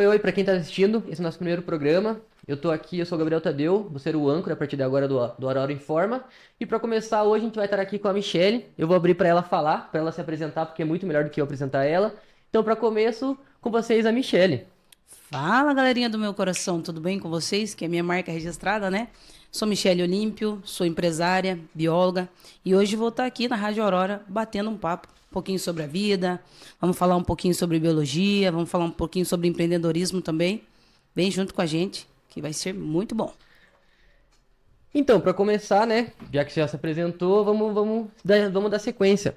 Oi, para quem está assistindo, esse é o nosso primeiro programa. Eu tô aqui, eu sou o Gabriel Tadeu, vou ser o âncora a partir de agora do Aurora Informa. E para começar hoje a gente vai estar aqui com a Michelle. Eu vou abrir para ela falar, para ela se apresentar, porque é muito melhor do que eu apresentar ela. Então, para começo, com vocês a Michelle. Fala, galerinha do meu coração, tudo bem com vocês? Que é minha marca registrada, né? Sou Michele Olímpio, sou empresária, bióloga e hoje vou estar aqui na Rádio Aurora batendo um papo, um pouquinho sobre a vida, vamos falar um pouquinho sobre biologia, vamos falar um pouquinho sobre empreendedorismo também. Vem junto com a gente, que vai ser muito bom. Então, para começar, né, já que você já se apresentou, vamos dar sequência.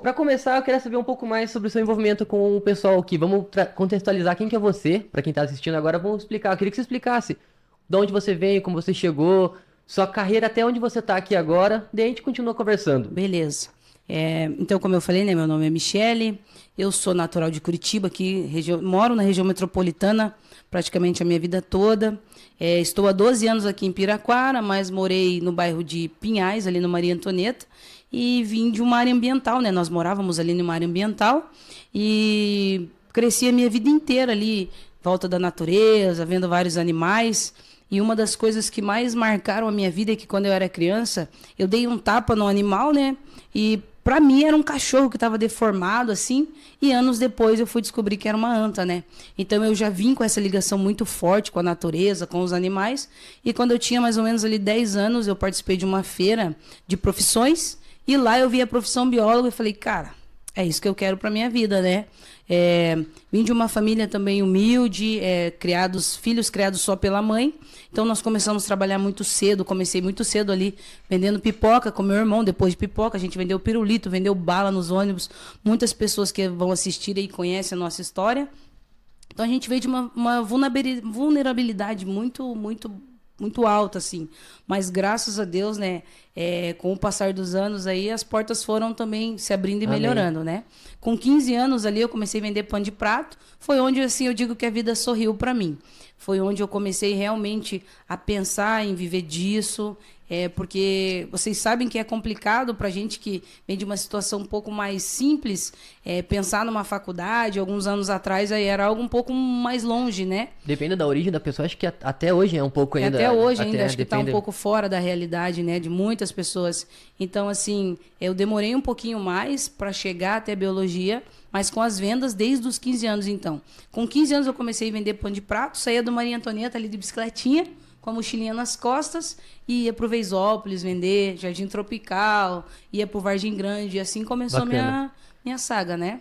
Para começar, eu queria saber um pouco mais sobre o seu envolvimento com o pessoal aqui. Vamos contextualizar quem que é você, para quem está assistindo agora. Vamos explicar. Eu queria que você explicasse de onde você veio, como você chegou, sua carreira até onde você está aqui agora. Daí a gente continua conversando. Beleza. Então, como eu falei, né, meu nome é Michele, eu sou natural de Curitiba, aqui, moro na região metropolitana praticamente a minha vida toda. Estou há 12 anos aqui em Piraquara, mas morei no bairro de Pinhais, ali no Maria Antonieta, e vim de uma área ambiental, né? Nós morávamos ali numa área ambiental e cresci a minha vida inteira ali, em volta da natureza, vendo vários animais. E uma das coisas que mais marcaram a minha vida é que quando eu era criança, eu dei um tapa no animal, né? E para mim era um cachorro que estava deformado assim, e anos depois eu fui descobrir que era uma anta, né? Então eu já vim com essa ligação muito forte com a natureza, com os animais, e quando eu tinha mais ou menos ali 10 anos, eu participei de uma feira de profissões, e lá eu vi a profissão biólogo e falei, cara, é isso que eu quero para minha vida, né? Vim de uma família também humilde, filhos criados só pela mãe. Então nós começamos a trabalhar muito cedo. Comecei muito cedo ali vendendo pipoca com meu irmão. Depois de pipoca, a gente vendeu pirulito, vendeu bala nos ônibus. Muitas pessoas que vão assistir aí conhecem a nossa história. Então a gente veio de uma vulnerabilidade muito, muito, muito alta, assim. Mas graças a Deus, né, com o passar dos anos aí, as portas foram também se abrindo e Amém. melhorando, né? Com 15 anos ali, eu comecei a vender pão de prato. Foi onde, assim, eu digo que a vida sorriu para mim. Foi onde eu comecei realmente a pensar em viver disso. Porque vocês sabem que é complicado para a gente que vem de uma situação um pouco mais simples, pensar numa faculdade. Alguns anos atrás aí era algo um pouco mais longe, né? Depende da origem da pessoa, acho que até hoje é um pouco Até ainda. hoje ainda Até acho que está um depende. pouco fora da realidade, né, de muitas pessoas. Então, assim, eu demorei um pouquinho mais para chegar até a biologia, mas com as vendas desde os 15 anos, então. Com 15 anos eu comecei a vender pão de prato, saía do Maria Antonieta ali de bicicletinha, com a mochilinha nas costas, e ia para o Veisópolis vender, Jardim Tropical, ia para o Vargem Grande, e assim começou Bacana. minha saga, né?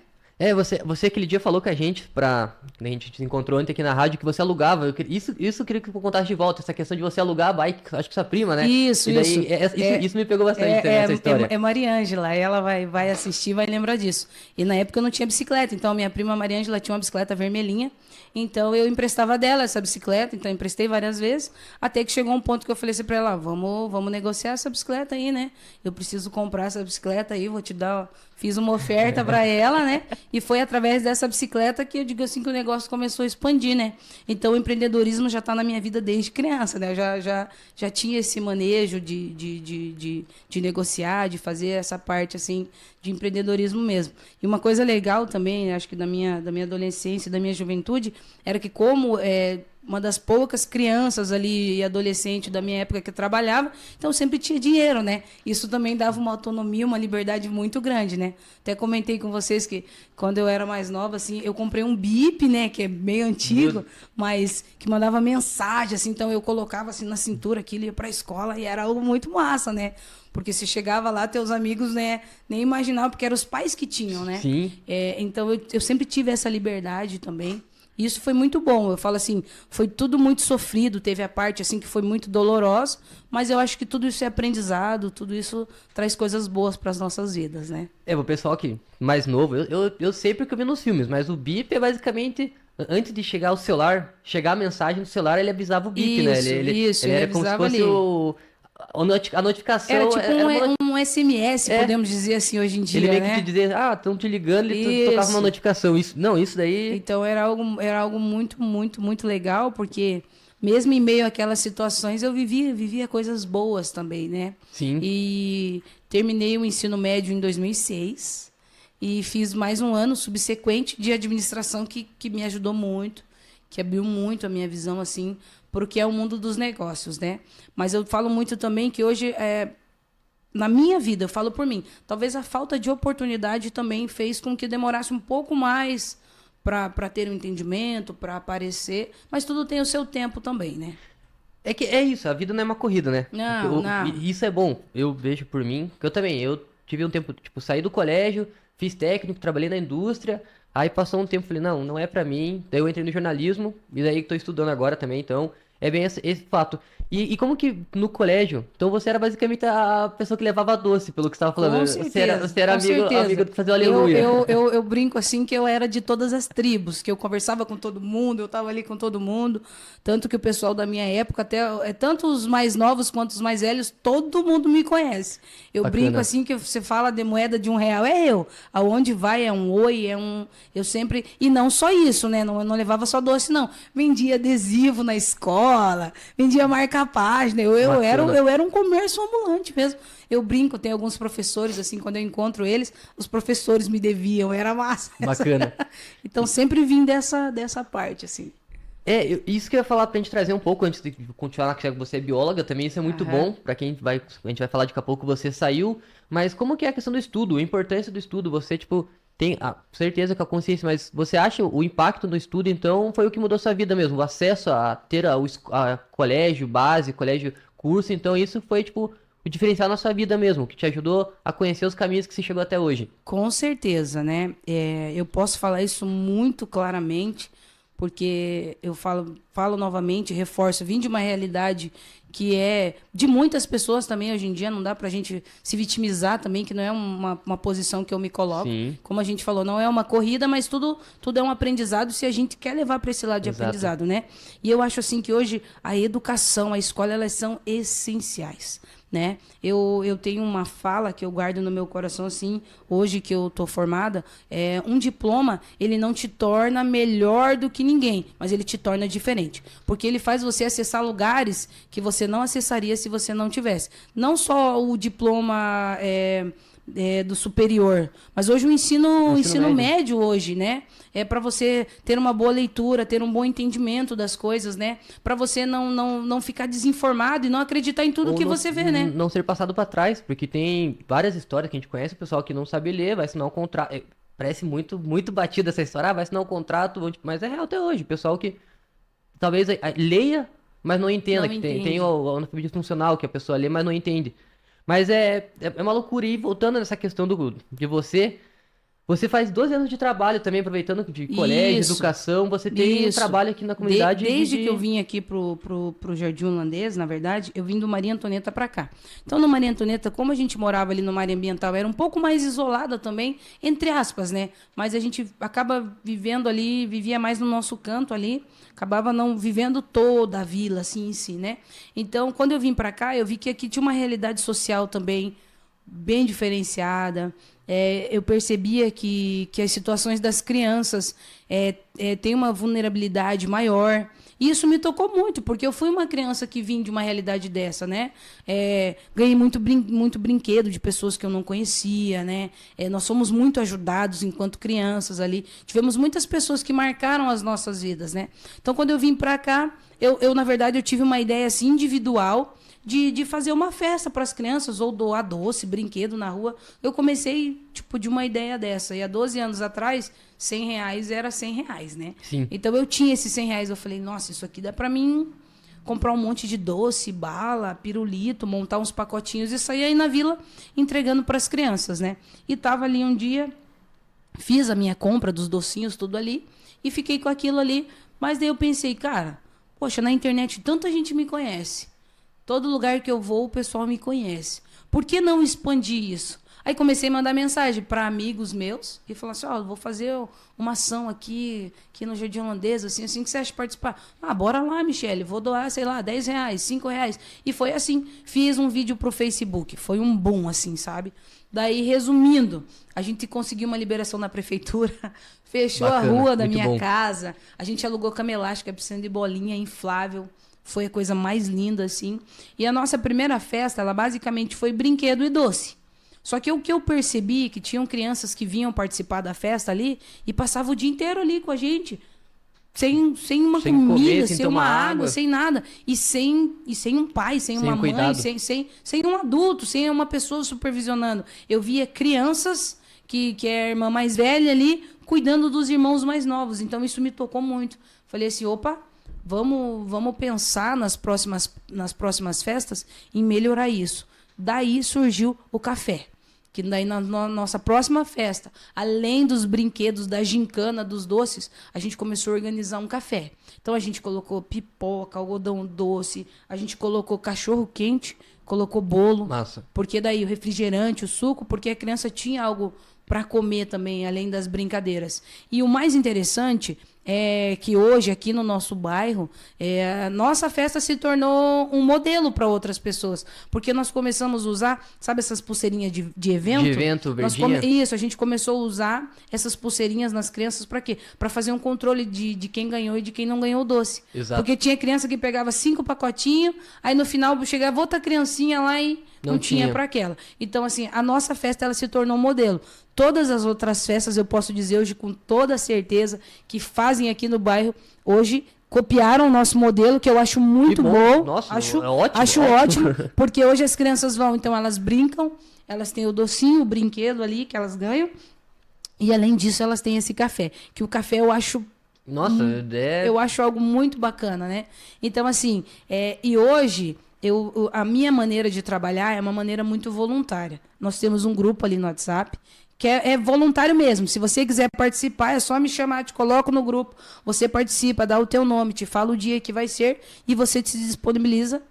Você aquele dia falou com a gente, a gente se encontrou ontem aqui na rádio, que você alugava. Isso eu queria que você contasse de volta, essa questão de você alugar a bike, acho que sua prima, né? Isso, E isso. daí, isso me pegou bastante É, também, é, essa história. é Mariângela, ela vai assistir, vai lembrar disso. E na época eu não tinha bicicleta, então minha prima Mariângela tinha uma bicicleta vermelhinha, então eu emprestava dela essa bicicleta, então eu emprestei várias vezes, até que chegou um ponto que eu falei assim pra ela, vamos negociar essa bicicleta aí, né? Eu preciso comprar essa bicicleta aí, vou te dar, fiz uma oferta para ela, né? E foi através dessa bicicleta que eu digo assim que o negócio começou a expandir, né? Então o empreendedorismo já está na minha vida desde criança, né? Eu já tinha esse manejo de negociar, de fazer essa parte assim de empreendedorismo mesmo. E uma coisa legal também, acho que da minha adolescência, da minha juventude, era que como uma das poucas crianças ali e adolescente da minha época que trabalhava, então sempre tinha dinheiro, né? Isso também dava uma autonomia, uma liberdade muito grande, né? Até comentei com vocês que quando eu era mais nova, assim, eu comprei um bip, né? Que é meio antigo, Meu- mas que mandava mensagem, assim, então eu colocava assim na cintura aquilo, ia pra escola e era algo muito massa, né? Porque se chegava lá, teus amigos, né, nem imaginavam, porque eram os pais que tinham, né? Sim. Então eu sempre tive essa liberdade também. Isso foi muito bom. Eu falo assim, foi tudo muito sofrido, teve a parte assim que foi muito dolorosa, mas eu acho que tudo isso é aprendizado, tudo isso traz coisas boas para as nossas vidas, né? O pessoal aqui mais novo, eu sei porque eu vi nos filmes, mas o bip é basicamente, antes de chegar o celular, chegar a mensagem do celular, ele avisava o bip, né? Isso, Ele ele era como se avisava fosse ali. a Era notificação, tipo era uma, um SMS, é, podemos dizer assim hoje em ele dia, meio que te né? dizia, estão te ligando, ele tocava uma Isso. notificação. Isso daí, Então era algo muito, muito, muito legal, porque mesmo em meio àquelas situações eu vivia coisas boas também, né? sim. E terminei o ensino médio em 2006 e fiz mais um ano subsequente de administração que me ajudou muito. que abriu muito a minha visão, assim, porque é o mundo dos negócios, né? Mas eu falo muito também que hoje, na minha vida, eu falo por mim, talvez a falta de oportunidade também fez com que demorasse um pouco mais para ter um entendimento, para aparecer, mas tudo tem o seu tempo também, né? É que é isso, a vida não é uma corrida, né? Não, não. E isso é bom. Eu vejo por mim, que eu também, eu tive um tempo, tipo, saí do colégio, fiz técnico, trabalhei na indústria, aí passou um tempo, falei, não, não é pra mim. Daí eu entrei no jornalismo, e daí que tô estudando agora também, então é bem esse fato. E como que no colégio, então você era basicamente a pessoa que levava doce, pelo que você estava falando. Com Você certeza, era com certeza. amigo de fazer o Eu, aleluia. eu, eu, eu brinco assim que eu era de todas as tribos, que eu conversava com todo mundo, eu estava ali com todo mundo. Tanto que o pessoal da minha época, até tanto os mais novos quanto os mais velhos, todo mundo me conhece. Eu brinco Bacana. assim que você fala de moeda de R$ 1, é eu. Aonde vai é um oi, é um. Eu sempre. E não só isso, né? Não, eu não levava só doce, não. Vendia adesivo na escola, vendia marca-página. Bacana. Eu era um comércio ambulante mesmo. Eu brinco, tem alguns professores, assim, quando eu encontro eles, os professores me deviam, era massa. Bacana. Então, sempre vim dessa parte, assim. Isso que eu ia falar pra gente trazer um pouco antes de continuar, que você é bióloga também, isso é muito Aham. bom pra quem vai, a gente vai falar daqui a pouco, você saiu, mas como que é a questão do estudo, a importância do estudo, você, tipo, tem a certeza com a consciência, mas você acha o impacto do estudo, então, foi o que mudou sua vida mesmo, o acesso a ter a colégio base, colégio curso, então isso foi, tipo, o diferencial na sua vida mesmo, que te ajudou a conhecer os caminhos que você chegou até hoje. Com certeza, né? Eu posso falar isso muito claramente, porque eu falo novamente, reforço, vim de uma realidade que é de muitas pessoas também hoje em dia, não dá pra gente se vitimizar também, que não é uma posição que eu me coloco. Sim, Como a gente falou, não é uma corrida, mas tudo é um aprendizado se a gente quer levar para esse lado de exato. aprendizado, né? E eu acho assim que hoje a educação, a escola, elas são essenciais. Né? Eu tenho uma fala que eu guardo no meu coração assim, hoje que eu tô formada, um diploma, ele não te torna melhor do que ninguém, mas ele te torna diferente, porque ele faz você acessar lugares que você não acessaria se você não tivesse. Não só o diploma do superior, mas hoje o ensino médio hoje, né? É para você ter uma boa leitura, ter um bom entendimento das coisas, né? Para você não ficar desinformado e não acreditar em tudo Ou que não, você vê, né? não ser passado pra trás, porque tem várias histórias que a gente conhece, o pessoal que não sabe ler, vai assinar um contrato. Parece muito batida essa história, vai assinar um contrato, mas é real até hoje. O pessoal que talvez leia, mas não entenda, Não que tem entende. o analfabetismo funcional, que a pessoa lê, mas não entende. Mas é uma loucura. E voltando nessa questão de você faz 12 anos de trabalho também, aproveitando de colégio, Isso. educação, você tem um Isso. trabalho aqui na comunidade Desde que eu vim aqui pro Jardim Holandês, na verdade, eu vim do Maria Antonieta para cá. Então, no Maria Antonieta, como a gente morava ali numa área ambiental, era um pouco mais isolada também, entre aspas, né? Mas a gente acaba vivendo ali, vivia mais no nosso canto ali, acabava não vivendo toda a vila, assim, em si, né? Então, quando eu vim para cá, eu vi que aqui tinha uma realidade social também bem diferenciada. Eu percebia que as situações das crianças têm uma vulnerabilidade maior. E isso me tocou muito, porque eu fui uma criança que vim de uma realidade dessa, né? Ganhei muito brinquedo de pessoas que eu não conhecia, né? Nós somos muito ajudados enquanto crianças ali. Tivemos muitas pessoas que marcaram as nossas vidas, né? Então, quando eu vim para cá, na verdade, eu tive uma ideia assim, individual, de fazer uma festa para as crianças, ou doar doce, brinquedo na rua. Eu comecei, tipo, de uma ideia dessa. E há 12 anos atrás, R$ 100 era R$ 100, né? Sim. Então, eu tinha esses R$ 100. Eu falei, nossa, isso aqui dá para mim comprar um monte de doce, bala, pirulito, montar uns pacotinhos e sair aí na vila entregando para as crianças, né? E tava ali um dia, fiz a minha compra dos docinhos, tudo ali, e fiquei com aquilo ali. Mas daí eu pensei, cara, poxa, na internet tanta gente me conhece. Todo lugar que eu vou, o pessoal me conhece. Por que não expandir isso? Aí comecei a mandar mensagem para amigos meus e falar assim, vou fazer uma ação aqui no Jardim Holandês, assim que você acha de participar? Bora lá, Michele, vou doar, sei lá, R$ 10, R$ 5. E foi assim, fiz um vídeo pro Facebook, foi um boom, assim, sabe? Daí, resumindo, a gente conseguiu uma liberação na prefeitura, fechou Bacana, a rua da muito minha bom. casa, a gente alugou cama elástica, piscina de bolinha inflável. Foi a coisa mais linda, assim. E a nossa primeira festa, ela basicamente foi brinquedo e doce. Só que o que eu percebi, que tinham crianças que vinham participar da festa ali e passavam o dia inteiro ali com a gente. sem uma Sem comida, comer, sem sem uma tomar água, água. sem nada. E sem um pai, sem Sem uma um mãe, cuidado. sem um adulto, sem uma pessoa supervisionando. Eu via crianças, que é a irmã mais velha ali, cuidando dos irmãos mais novos. Então, isso me tocou muito. Falei assim, opa, vamos pensar nas próximas festas em melhorar isso. Daí surgiu o café. Que daí na nossa próxima festa, além dos brinquedos, da gincana, dos doces, a gente começou a organizar um café. Então a gente colocou pipoca, algodão doce, a gente colocou cachorro quente, colocou bolo. Massa. Porque daí o refrigerante, o suco, porque a criança tinha algo para comer também, além das brincadeiras. E o mais interessante é que hoje, aqui no nosso bairro, a nossa festa se tornou um modelo para outras pessoas. Porque nós começamos a usar, sabe essas pulseirinhas de evento? De evento, verdinha? Isso, a gente começou a usar essas pulseirinhas nas crianças para quê? Para fazer um controle de quem ganhou e de quem não ganhou o doce. Exato. Porque tinha criança que pegava 5 pacotinhos, aí no final chegava outra criancinha lá e não tinha para aquela. Então, assim, a nossa festa ela se tornou um modelo. Todas as outras festas, eu posso dizer hoje com toda certeza, que fazem aqui no bairro, hoje copiaram o nosso modelo, que eu acho muito bom. Nossa, acho é ótimo. Acho ótimo, porque hoje as crianças vão, então elas brincam, elas têm o docinho, o brinquedo ali que elas ganham, e além disso elas têm esse café, que o café eu acho... Nossa, eu acho algo muito bacana, né? Então, assim, e hoje... a minha maneira de trabalhar é uma maneira muito voluntária. Nós temos um grupo ali no WhatsApp, que é voluntário mesmo. Se você quiser participar, é só me chamar, te coloco no grupo. Você participa, dá o teu nome, te fala o dia que vai ser e você se disponibiliza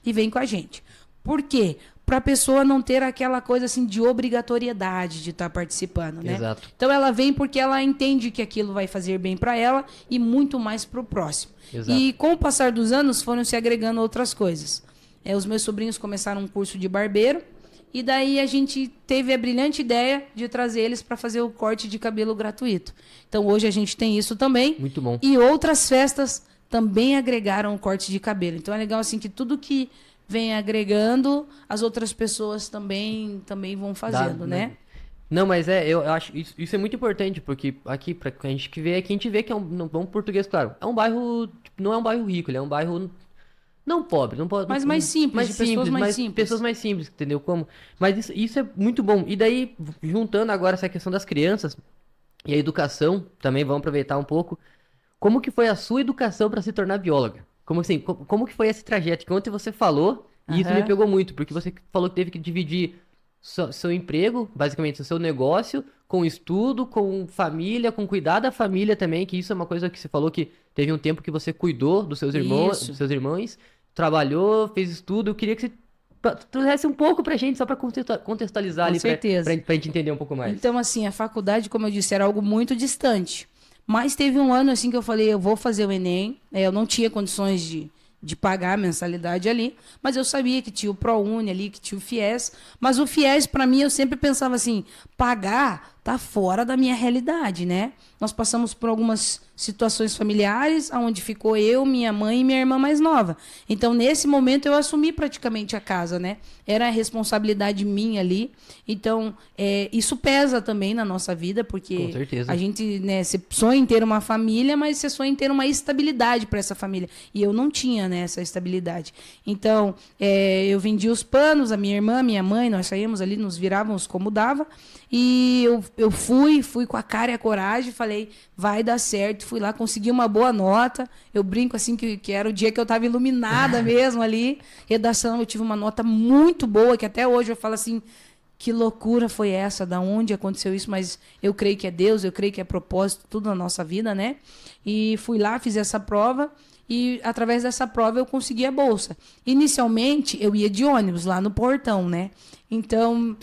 e vem com a gente. Por quê? Para a pessoa não ter aquela coisa assim de obrigatoriedade de estar participando, né? Exato. Então ela vem porque ela entende que aquilo vai fazer bem para ela e muito mais para o próximo. Exato. E com o passar dos anos foram se agregando outras coisas. Os meus sobrinhos começaram um curso de barbeiro e daí a gente teve a brilhante ideia de trazer eles para fazer o corte de cabelo gratuito. Então hoje a gente tem isso também. Muito bom. E outras festas também agregaram o corte de cabelo. Então é legal assim que tudo que vem agregando, as outras pessoas também vão fazendo, né? Não, mas eu acho isso é muito importante, porque aqui, pra a gente que vê, aqui a gente vê que é um português, claro, é um bairro, tipo, não é um bairro rico, ele é um bairro não pobre, não pode. Mas mais simples, de pessoas mais simples. Pessoas mais simples, entendeu? Como? Mas isso é muito bom. E daí, juntando agora essa questão das crianças e a educação, também vamos aproveitar um pouco. Como que foi a sua educação para se tornar bióloga? Como assim, como que foi esse trajeto? Que ontem você falou, e isso me pegou muito, porque você falou que teve que dividir seu emprego, basicamente, o seu negócio, com estudo, com família, com cuidar da família também, que isso é uma coisa que você falou que teve um tempo que você cuidou dos seus irmãos, trabalhou, fez estudo. Eu queria que você trouxesse um pouco pra gente, só pra contextualizar ali, pra gente entender um pouco mais. Então, assim, a faculdade, como eu disse, era algo muito distante. Mas teve um ano, assim, que eu falei, eu vou fazer o Enem. Eu não tinha condições de pagar a mensalidade ali, mas eu sabia que tinha o ProUni ali, que tinha o FIES. Mas o FIES, para mim, eu sempre pensava assim, pagar tá fora da minha realidade, né? Nós passamos por algumas situações familiares, onde ficou eu, minha mãe e minha irmã mais nova. Então, nesse momento, eu assumi praticamente a casa, né? Era a responsabilidade minha ali. Então, isso pesa também na nossa vida, porque com certeza. A gente, né, você sonha em ter uma família, mas você sonha em ter uma estabilidade para essa família. E eu não tinha, né, essa estabilidade. Então, eu vendi os panos, a minha irmã, minha mãe, nós saímos ali, nos virávamos como dava. E eu fui com a cara e a coragem, falei, vai dar certo. Fui lá, consegui uma boa nota. Eu brinco assim que era o dia que eu estava iluminada mesmo ali. Redação, eu tive uma nota muito boa, que até hoje eu falo assim, que loucura foi essa, da onde aconteceu isso, mas eu creio que é Deus, eu creio que é propósito, tudo na nossa vida, né? E fui lá, fiz essa prova. E através dessa prova eu consegui a bolsa. Inicialmente eu ia de ônibus lá no portão, né? Então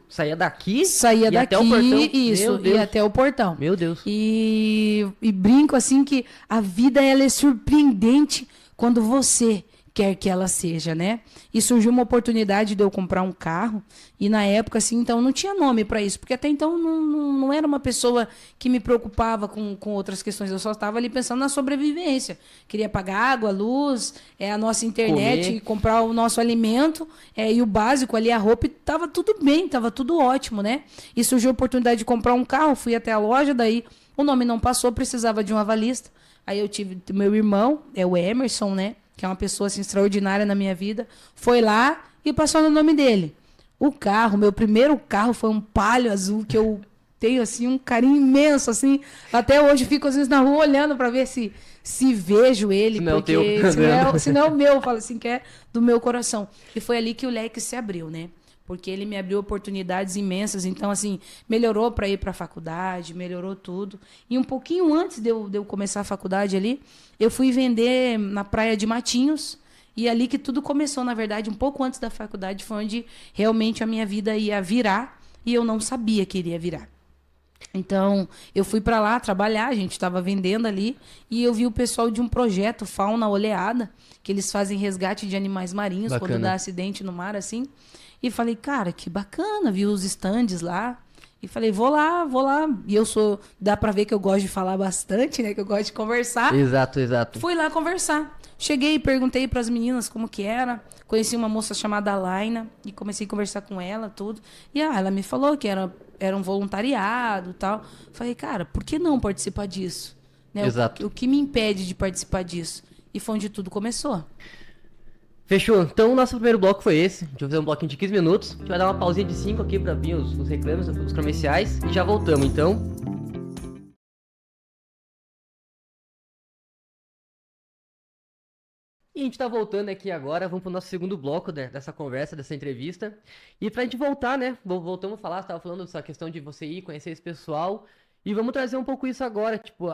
saía daqui? Saía daqui, até o portão? Isso, ia até o portão. Meu Deus. E brinco assim que a vida ela é surpreendente quando você quer que ela seja, né? E surgiu uma oportunidade de eu comprar um carro e na época assim, então não tinha nome para isso, porque até então não era uma pessoa que me preocupava com outras questões, eu só estava ali pensando na sobrevivência. Queria pagar água, luz, a nossa internet, comer, comprar o nosso alimento, e o básico ali, a roupa, estava tudo bem, estava tudo ótimo, né? E surgiu a oportunidade de comprar um carro, fui até a loja, daí o nome não passou, precisava de um avalista. Aí eu tive meu irmão, é o Emerson, né? Que é uma pessoa assim, extraordinária na minha vida. Foi lá e passou no nome dele. O carro, meu primeiro carro foi um Palio azul que eu tenho assim um carinho imenso assim. Até hoje fico às vezes na rua olhando para ver se vejo ele, Se não é o teu, porque se não é o meu, eu falo assim que é do meu coração. E foi ali que o leque se abriu, né? Porque ele me abriu oportunidades imensas, então assim, melhorou para ir para a faculdade, melhorou tudo. E um pouquinho antes de eu começar a faculdade ali, eu fui vender na praia de Matinhos, e ali que tudo começou, na verdade, um pouco antes da faculdade, foi onde realmente a minha vida ia virar, e eu não sabia que iria virar. Então, eu fui para lá trabalhar, a gente estava vendendo ali, e eu vi o pessoal de um projeto Fauna Oleada, que eles fazem resgate de animais marinhos quando Bacana. dá acidente no mar, assim. E falei, cara, que bacana, vi os estandes lá. E falei, vou lá, vou lá. E eu sou, dá para ver que eu gosto de falar bastante, né? Que eu gosto de conversar. Exato, exato. Fui lá conversar. Cheguei e perguntei para as meninas como que era. Conheci uma moça chamada Laina e comecei a conversar com ela, tudo. E ela me falou que era um voluntariado e tal. Falei, cara, por que não participar disso? Né? Exato. O que me impede de participar disso? E foi onde tudo começou. Fechou. Então o nosso primeiro bloco foi esse. A gente vai fazer um bloquinho de 15 minutos. A gente vai dar uma pausinha de 5 aqui pra vir os reclames, os comerciais. E já voltamos, então. E a gente tá voltando aqui agora, vamos pro nosso segundo bloco dessa conversa, dessa entrevista. E pra gente voltar, né? Voltamos a falar, você tava falando dessa questão de você ir conhecer esse pessoal. E vamos trazer um pouco isso agora, tipo,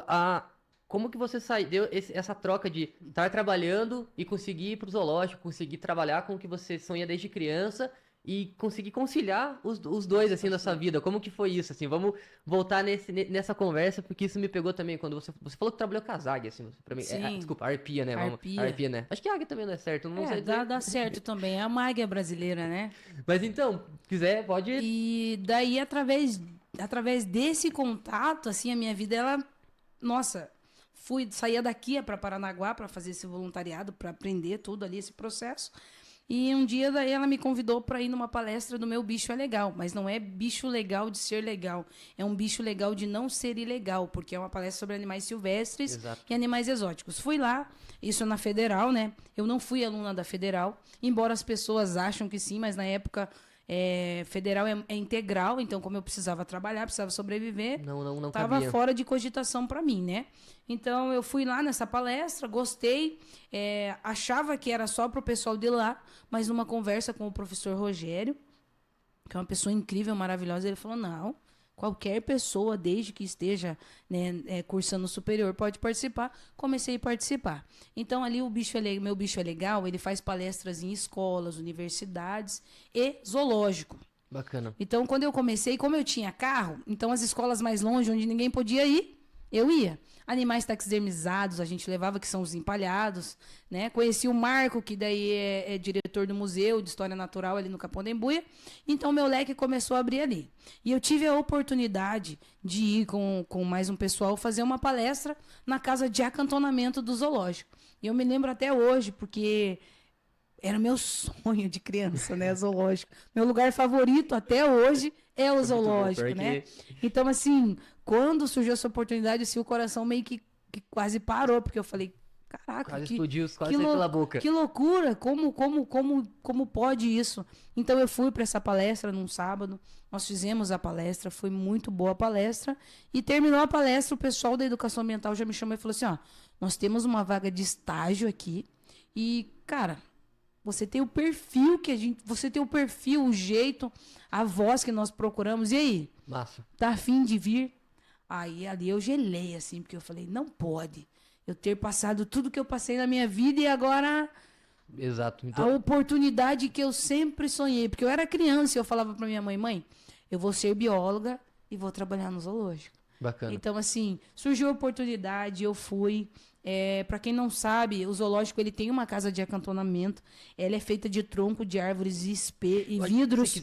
como que você deu essa troca de estar trabalhando e conseguir ir pro zoológico, conseguir trabalhar com o que você sonha desde criança e conseguir conciliar os dois, assim, na sua vida. Como que foi isso, assim? Vamos voltar nessa conversa, porque isso me pegou também, quando você falou que trabalhou com a Zag, assim, pra mim, Sim. desculpa, a Arpia, né? Arpia. Arpia, né? Acho que a Águia também não é certo, não sei dizer. Dá certo também. É uma águia brasileira, né? Mas então, quiser, pode... E daí, através desse contato, assim, a minha vida, ela... Nossa, saía daqui para Paranaguá para fazer esse voluntariado, para aprender tudo ali, esse processo. E um dia daí ela me convidou para ir numa palestra do Meu Bicho é Legal, mas não é bicho legal de ser legal, é um bicho legal de não ser ilegal, porque é uma palestra sobre animais silvestres. Exato. E animais exóticos. Fui lá, isso na Federal, né? Eu não fui aluna da Federal, embora as pessoas acham que sim, mas na época Federal é integral, então como eu precisava trabalhar, precisava sobreviver, não estava cabia. fora de cogitação para mim, né? Então eu fui lá nessa palestra, gostei, achava que era só para o pessoal de lá, mas numa conversa com o professor Rogério, que é uma pessoa incrível, maravilhosa, ele falou, não, qualquer pessoa, desde que esteja, né, cursando superior, pode participar. Comecei a participar. Então, ali Meu Bicho é Legal, ele faz palestras em escolas, universidades e zoológico. Bacana. Então, quando eu comecei, como eu tinha carro, então as escolas mais longe, onde ninguém podia ir, eu ia. Animais taxidermizados, a gente levava, que são os empalhados, né? Conheci o Marco, que daí é diretor do Museu de História Natural ali no Capão da Embuia. Então, meu leque começou a abrir ali. E eu tive a oportunidade de ir com mais um pessoal fazer uma palestra na casa de acantonamento do zoológico. E eu me lembro até hoje, porque era meu sonho de criança, né? Zoológico. Meu lugar favorito até hoje é o zoológico, né? Então, assim, quando surgiu essa oportunidade, assim, o coração meio que quase parou, porque eu falei, caraca, quase explodiu, quase que saiu pela boca. Que loucura, como pode isso? Então eu fui para essa palestra num sábado, nós fizemos a palestra, foi muito boa a palestra, e terminou a palestra, o pessoal da educação ambiental já me chamou e falou assim, ó, nós temos uma vaga de estágio aqui, e, cara, você tem o perfil você tem o perfil, o jeito, a voz que nós procuramos. E aí? Massa. Tá afim de vir? Aí ali eu gelei, assim, porque eu falei, não pode eu ter passado tudo que eu passei na minha vida e agora... Exato. Então... A oportunidade que eu sempre sonhei. Porque eu era criança e eu falava pra minha mãe, eu vou ser bióloga e vou trabalhar no zoológico. Bacana. Então, assim, surgiu a oportunidade, eu fui... para quem não sabe, o zoológico ele tem uma casa de acantonamento. Ela é feita de tronco de árvores e vidros.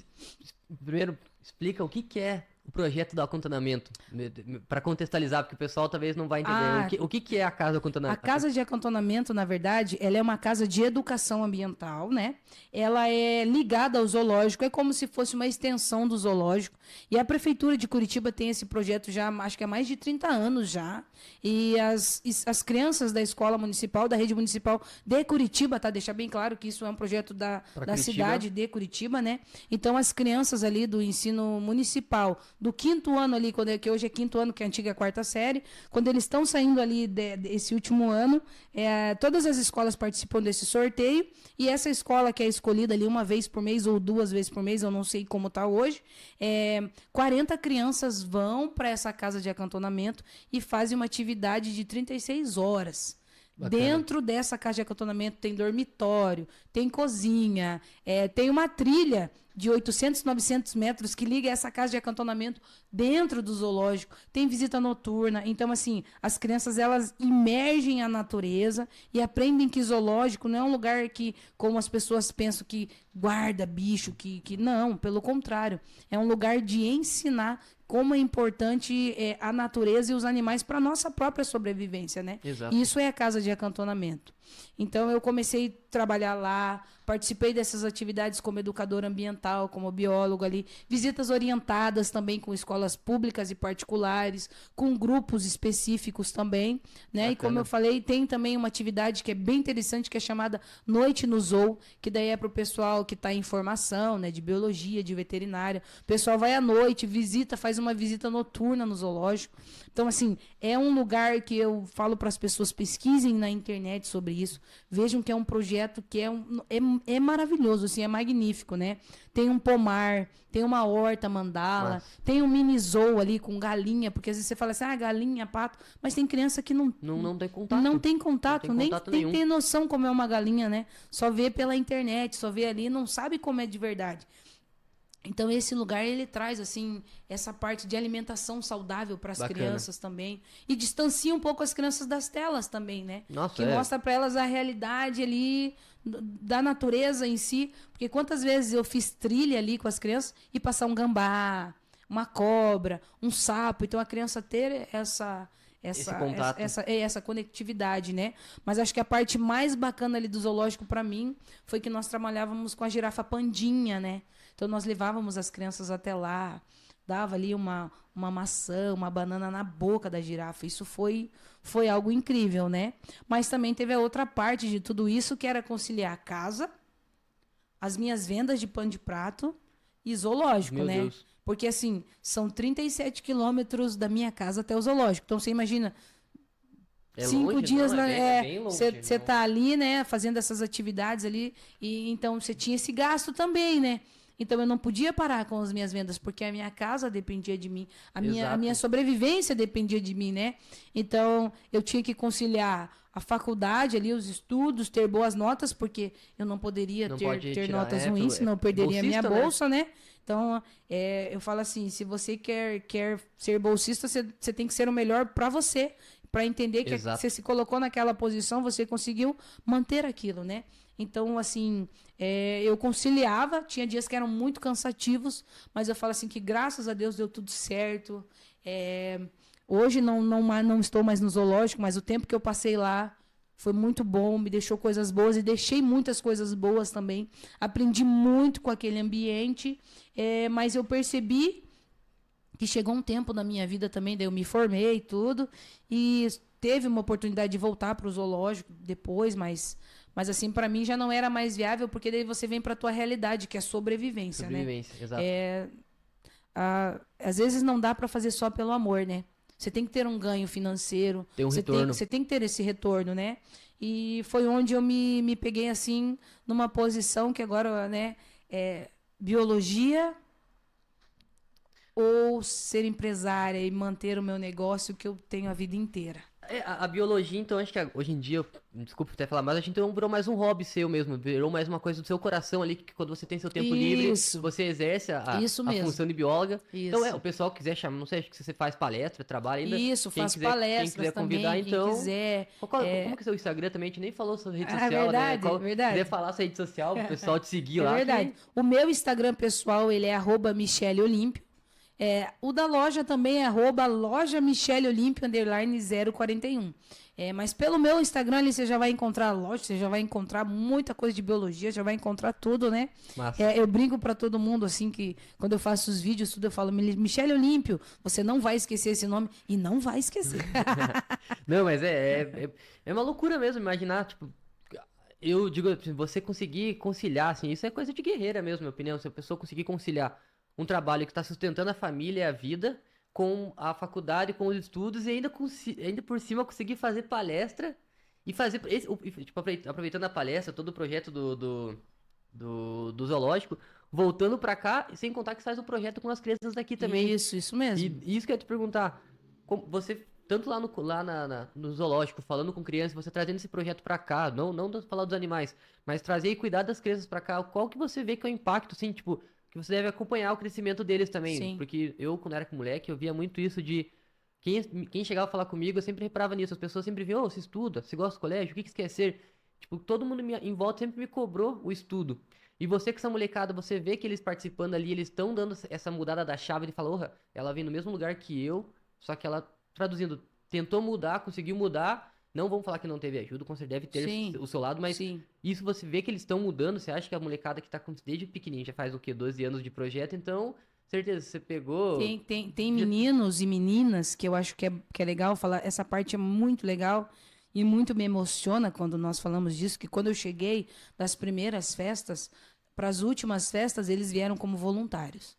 Primeiro, explica o que é o projeto do acantonamento, para contextualizar, porque o pessoal talvez não vai entender. Ah, O que é a casa do A acantonamento? casa de acantonamento, na verdade, ela é uma casa de educação ambiental, né? Ela é ligada ao zoológico, é como se fosse uma extensão do zoológico. E a Prefeitura de Curitiba tem esse projeto já, acho que há mais de 30 anos já. E as crianças da escola municipal, da rede municipal de Curitiba, tá? Deixar bem claro que isso é um projeto da Curitiba. cidade de Curitiba, né? Então, as crianças ali do ensino municipal, do 5º ano ali, que hoje é 5º ano, que é a antiga 4ª série, quando eles estão saindo ali desse último ano, todas as escolas participam desse sorteio, e essa escola que é escolhida ali uma vez por mês ou 2 vezes por mês, eu não sei como está hoje, 40 crianças vão para essa casa de acantonamento e fazem uma atividade de 36 horas. Bacana. Dentro dessa casa de acantonamento tem dormitório, tem cozinha, tem uma trilha de 800, 900 metros que liga essa casa de acantonamento dentro do zoológico. Tem visita noturna. Então, assim, as crianças, elas imergem a natureza e aprendem que zoológico não é um lugar que, como as pessoas pensam, que guarda bicho, que não, pelo contrário. É um lugar de ensinar como é importante a natureza e os animais para a nossa própria sobrevivência, né? Exato. Isso é a casa de acantonamento. Então, eu comecei a trabalhar lá, participei dessas atividades como educador ambiental, como biólogo ali, visitas orientadas também com escolas públicas e particulares, com grupos específicos também, né? E como eu falei, tem também uma atividade que é bem interessante, que é chamada Noite no Zoo, que daí é para o pessoal que está em formação, né? De biologia, de veterinária. O pessoal vai à noite, visita, faz uma visita noturna no zoológico. Então, assim, é um lugar que eu falo para as pessoas, pesquisem na internet sobre isso, vejam que é um projeto que é maravilhoso, assim, é magnífico, né? Tem um pomar, tem uma horta mandala, tem um mini zoo ali com galinha, porque às vezes você fala assim, galinha, pato, mas tem criança que não tem contato. Não tem contato, Não tem nem contato tem, nenhum. tem noção como é uma galinha, né? Só vê pela internet, só vê ali, não sabe como é de verdade. Então, esse lugar, ele traz, assim, essa parte de alimentação saudável para as crianças também. E distancia um pouco as crianças das telas também, né? Nossa, que mostra para elas a realidade ali da natureza em si. Porque quantas vezes eu fiz trilha ali com as crianças e passar um gambá, uma cobra, um sapo. Então, a criança ter essa conectividade, né? Mas acho que a parte mais bacana ali do zoológico para mim foi que nós trabalhávamos com a girafa Pandinha, né? Então nós levávamos as crianças até lá, dava ali uma maçã, uma banana na boca da girafa. Isso foi algo incrível, né? Mas também teve a outra parte de tudo isso, que era conciliar a casa, as minhas vendas de pano de prato e zoológico, Meu né? Deus. Porque, assim, são 37 quilômetros da minha casa até o zoológico. Então, você imagina, 5 longe? dias, Não, né? bem longe. Você tá ali, né? Fazendo essas atividades ali. E então, você tinha esse gasto também, né? Então, eu não podia parar com as minhas vendas, porque a minha casa dependia de mim. A minha sobrevivência dependia de mim, né? Então, eu tinha que conciliar a faculdade ali, os estudos, ter boas notas, porque eu não poderia ter notas ruins, senão eu perderia a minha bolsa, né? Então, eu falo assim, se você quer ser bolsista, você tem que ser o melhor para você, para entender que você se colocou naquela posição, você conseguiu manter aquilo, né? Então, assim, eu conciliava, tinha dias que eram muito cansativos, mas eu falo assim que graças a Deus deu tudo certo. Hoje não estou mais no zoológico, mas o tempo que eu passei lá foi muito bom, me deixou coisas boas e deixei muitas coisas boas também. Aprendi muito com aquele ambiente, mas eu percebi que chegou um tempo na minha vida também, daí eu me formei e tudo, e teve uma oportunidade de voltar para o zoológico depois, mas assim, para mim já não era mais viável, porque daí você vem para a tua realidade, que é sobrevivência, né? Exato. Às vezes não dá para fazer só pelo amor, né? Você tem que ter um ganho financeiro, Tem um retorno. Você tem que ter esse retorno, né? E foi onde eu me peguei, assim, numa posição que agora, né, biologia ou ser empresária e manter o meu negócio que eu tenho a vida inteira. A biologia, então, acho que hoje em dia, desculpa até falar, mas a gente então virou mais um hobby seu mesmo, virou mais uma coisa do seu coração ali, que quando você tem seu tempo livre, você exerce a função de bióloga. Isso. Então, o pessoal que quiser chamar, não sei, acho que você faz palestra, trabalha ainda. Isso, faço palestras quem quiser também, convidar, então... quem quiser. Como que é o seu Instagram também? A gente nem falou sua rede social, verdade, né? verdade. Quiser falar sua rede social, o pessoal te seguir lá. É verdade. O meu Instagram pessoal, ele é @MicheleOlímpio. O da loja também é @loja Michele Olímpio _041. Mas pelo meu Instagram ali você já vai encontrar a loja, você já vai encontrar muita coisa de biologia, já vai encontrar tudo, né? Massa. Eu brinco pra todo mundo, assim, que quando eu faço os vídeos, tudo eu falo, Michele Olímpio, você não vai esquecer esse nome e não vai esquecer. Não, mas é uma loucura mesmo imaginar, tipo, eu digo, assim, você conseguir conciliar, assim, isso é coisa de guerreira mesmo, na minha opinião, se a pessoa conseguir conciliar um trabalho que está sustentando a família e a vida com a faculdade, com os estudos e ainda por cima conseguir fazer palestra e fazer, tipo, aproveitando a palestra, todo o projeto do zoológico, voltando pra cá, sem contar que faz o projeto com as crianças daqui também. Isso mesmo. E isso que eu ia te perguntar, você, tanto no zoológico, falando com crianças, você trazendo esse projeto pra cá, não falar dos animais, mas trazer e cuidar das crianças pra cá, qual que você vê que é o impacto, assim, tipo, que você deve acompanhar o crescimento deles também? Sim. Porque eu, quando era moleque, eu via muito isso de... Quem chegava a falar comigo, eu sempre reparava nisso, as pessoas sempre viam, você estuda, você gosta do colégio, o que você quer ser? Tipo, todo mundo em volta sempre me cobrou o estudo. E você com essa molecada, você vê que eles participando ali, eles estão dando essa mudada da chave de falar, orra, ela vem no mesmo lugar que eu, só que ela, traduzindo, tentou mudar, conseguiu mudar. Não vamos falar que não teve ajuda, com certeza deve ter Sim, o seu lado, mas sim. isso você vê que eles estão mudando. Você acha que a molecada que tá desde pequenininho já faz o quê? 12 anos de projeto, então, certeza, você pegou. Tem meninos e meninas que eu acho que é legal falar. Essa parte é muito legal e muito me emociona quando nós falamos disso. Que quando eu cheguei das primeiras festas para as últimas festas, eles vieram como voluntários.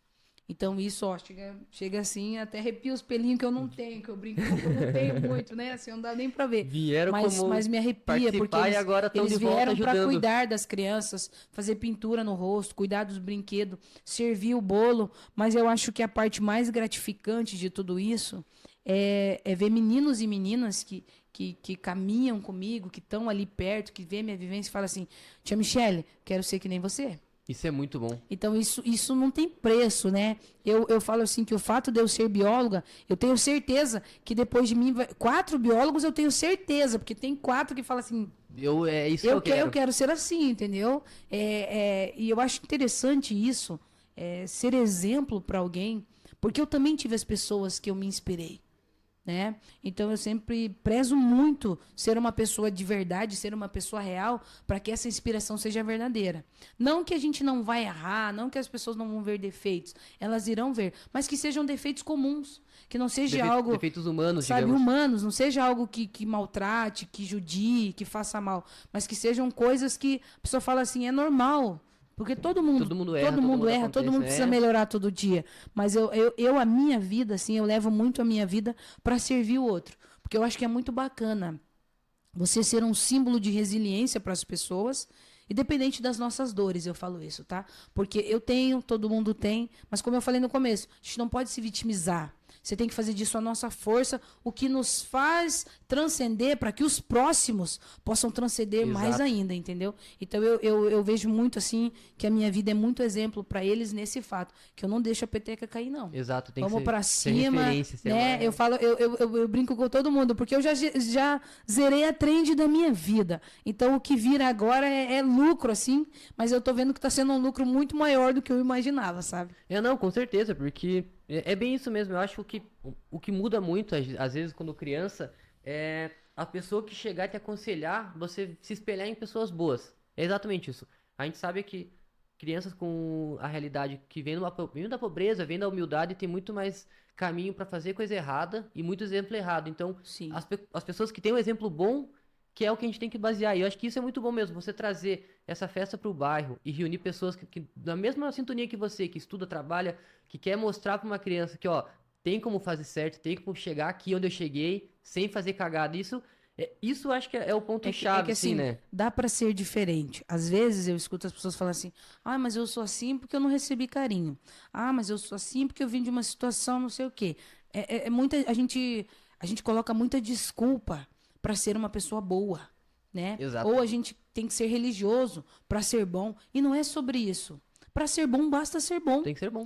Então isso, ó, chega assim, até arrepia os pelinhos que eu não tenho, que eu brinco, que eu não tenho muito, né? Assim, não dá nem para ver. Vieram como Mas me arrepia, porque participar e agora estão eles de volta vieram para ajudando. cuidar das crianças, fazer pintura no rosto, cuidar dos brinquedos, servir o bolo. Mas eu acho que a parte mais gratificante de tudo isso é ver meninos e meninas que caminham comigo, que estão ali perto, que vê minha vivência e falam assim, tia Michele, quero ser que nem você. Isso é muito bom. Então, isso não tem preço, né? Eu falo assim que o fato de eu ser bióloga, eu tenho certeza que depois de mim, 4 biólogos eu tenho certeza, porque tem 4 que falam assim, É isso que eu quero ser assim, entendeu? E eu acho interessante isso, ser exemplo para alguém, porque eu também tive as pessoas que eu me inspirei. Né? Então eu sempre prezo muito ser uma pessoa de verdade, ser uma pessoa real, para que essa inspiração seja verdadeira. Não que a gente não vai errar, não que as pessoas não vão ver defeitos, elas irão ver, mas que sejam defeitos comuns, que não seja algo, defeitos humanos, sabe, digamos. humanos, não seja algo que maltrate, que judie, que faça mal, mas que sejam coisas que a pessoa fala assim, é normal. Porque todo mundo erra, todo mundo precisa melhorar todo dia. Mas a minha vida, assim, eu levo muito a minha vida para servir o outro. Porque eu acho que é muito bacana você ser um símbolo de resiliência para as pessoas, independente das nossas dores, eu falo isso, tá? Porque eu tenho, todo mundo tem, mas como eu falei no começo, a gente não pode se vitimizar. Você tem que fazer disso a nossa força, o que nos faz transcender para que os próximos possam transcender mais ainda, entendeu? Então eu vejo muito assim que a minha vida é muito exemplo para eles nesse fato, que eu não deixo a peteca cair, não. Exato, tem Vamos que para cima, né? Eu falo, eu brinco com todo mundo, porque eu já zerei a trend da minha vida. Então o que vira agora é lucro, assim, mas eu tô vendo que tá sendo um lucro muito maior do que eu imaginava, sabe? Não, com certeza, porque é bem isso mesmo. Eu acho que o que muda muito, às vezes, quando criança, é a pessoa que chegar e te aconselhar, você se espelhar em pessoas boas. É exatamente isso. A gente sabe que crianças com a realidade que vem da pobreza, vem da humildade, tem muito mais caminho para fazer coisa errada e muito exemplo errado. Então, as pessoas que têm um exemplo bom, que é o que a gente tem que basear. E eu acho que isso é muito bom mesmo, você trazer essa festa pro bairro e reunir pessoas que na mesma sintonia que você, que estuda, trabalha, que quer mostrar para uma criança que, ó, tem como fazer certo, tem como chegar aqui onde eu cheguei, sem fazer cagada. Isso acho que é o ponto-chave, assim, né? Dá para ser diferente. Às vezes eu escuto as pessoas falarem assim, mas eu sou assim porque eu não recebi carinho. Mas eu sou assim porque eu vim de uma situação não sei o quê. A gente coloca muita desculpa para ser uma pessoa boa, né? Exato. Ou a gente tem que ser religioso para ser bom, e não é sobre isso. Para ser bom, basta ser bom. Tem que ser bom.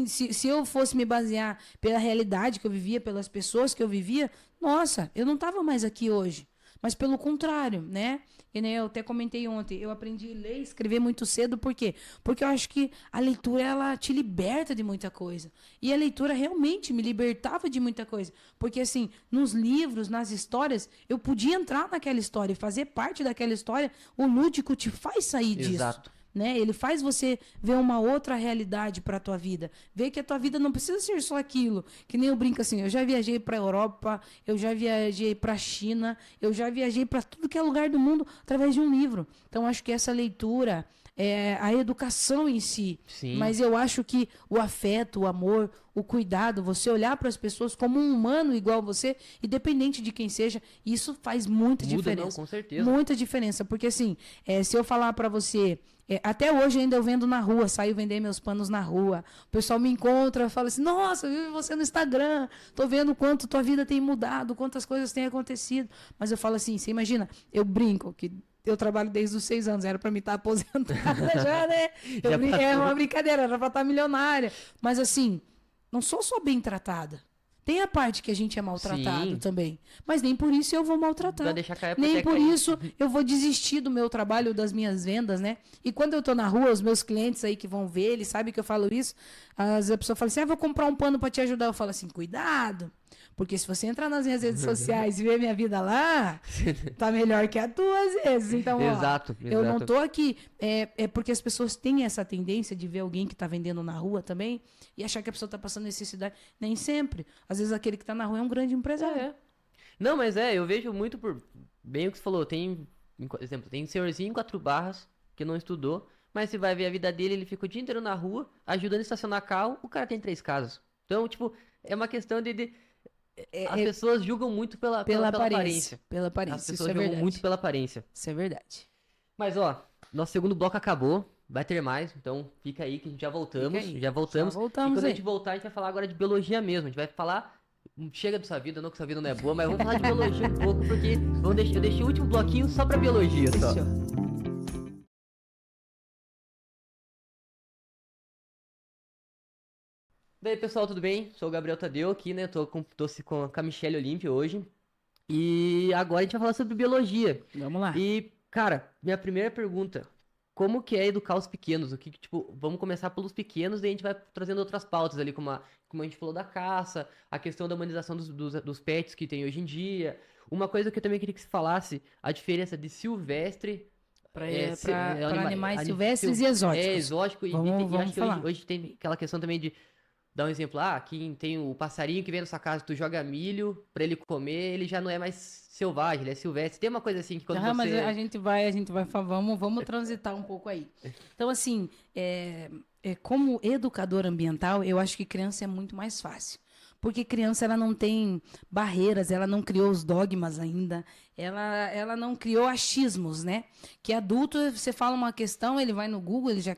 Se eu fosse me basear pela realidade que eu vivia, pelas pessoas que eu vivia, nossa, eu não tava mais aqui hoje. mas pelo contrário, né? E nem eu até comentei ontem, eu aprendi a ler e escrever muito cedo, por quê? Porque eu acho que a leitura, ela te liberta de muita coisa. E a leitura realmente me libertava de muita coisa. Porque, assim, nos livros, nas histórias, eu podia entrar naquela história e fazer parte daquela história. O lúdico te faz sair disso. Exato. Né? Ele faz você ver uma outra realidade para a tua vida. Ver que a tua vida não precisa ser só aquilo. Que nem eu brinco assim, eu já viajei para a Europa, eu já viajei para a China, eu já viajei para tudo que é lugar do mundo através de um livro. Então acho que essa leitura é a educação em si. Sim. Mas eu acho que o afeto, o amor, o cuidado, você olhar para as pessoas como um humano igual a você, independente de quem seja, isso faz muita diferença. Não, com certeza. Muita diferença, porque assim, se eu falar para você, até hoje ainda eu vendo na rua, saio vender meus panos na rua, o pessoal me encontra, fala assim, nossa, eu vi você no Instagram, tô vendo quanto tua vida tem mudado, quantas coisas têm acontecido, mas eu falo assim, você imagina, eu brinco que eu trabalho desde os 6 anos, era pra me estar aposentada já, né? É uma brincadeira, era pra estar milionária. Mas assim, não sou só bem tratada. Tem a parte que a gente é maltratado Sim. também. Mas nem por isso eu vou maltratar. Vai deixar cair a Nem peteca por aí. isso eu vou desistir do meu trabalho, das minhas vendas, né? E quando eu tô na rua, os meus clientes aí que vão ver, eles sabem que eu falo isso. As pessoas falam assim, vou comprar um pano pra te ajudar. Eu falo assim, cuidado. Porque se você entrar nas minhas redes sociais e ver minha vida lá, tá melhor que a tua às vezes. Então, ó, Exato. eu não tô aqui. É porque as pessoas têm essa tendência de ver alguém que tá vendendo na rua também e achar que a pessoa tá passando necessidade. Nem sempre. Às vezes aquele que tá na rua é um grande empresário. Não, mas eu vejo muito por... Bem o que você falou, tem... Por exemplo, tem um senhorzinho em 4 barras que não estudou, mas você vai ver a vida dele, ele fica o dia inteiro na rua, ajudando a estacionar carro, o cara tem 3 casas. Então, tipo, é uma questão de as pessoas julgam muito pela aparência. Pela As aparência, isso pessoas é julgam verdade. muito pela aparência. Isso é verdade. Mas, ó, nosso segundo bloco acabou. Vai ter mais, então fica aí que a gente já voltamos. Fica aí. Já voltamos. Já voltamos E quando a aí. gente voltar, a gente vai falar agora de biologia mesmo. A gente vai falar. Chega da sua vida, não que sua vida não é boa, mas vamos falar de biologia um pouco, porque eu deixei o último bloquinho só pra biologia, só. Fechou. Daí, pessoal, tudo bem? Sou o Gabriel Tadeu aqui, né? Tô com a Michelle Olímpia hoje. E agora a gente vai falar sobre biologia. Vamos lá. E, cara, minha primeira pergunta. Como que é educar os pequenos? Tipo, vamos começar pelos pequenos, daí a gente vai trazendo outras pautas ali, como a gente falou da caça, a questão da humanização dos pets que tem hoje em dia. Uma coisa que eu também queria que você falasse, a diferença de silvestre... Para animais silvestres e exóticos. É, exótico. Vamos acho que falar. hoje tem aquela questão também de dar um exemplo. Aqui tem o passarinho que vem na sua casa, tu joga milho pra ele comer, ele já não é mais selvagem, ele é silvestre. Tem uma coisa assim que quando você... Mas a gente vai falar, vamos transitar um pouco aí. Então, assim, como educador ambiental, eu acho que criança é muito mais fácil. Porque criança, ela não tem barreiras, ela não criou os dogmas ainda, ela não criou achismos, né? Que adulto, você fala uma questão, ele vai no Google, ele já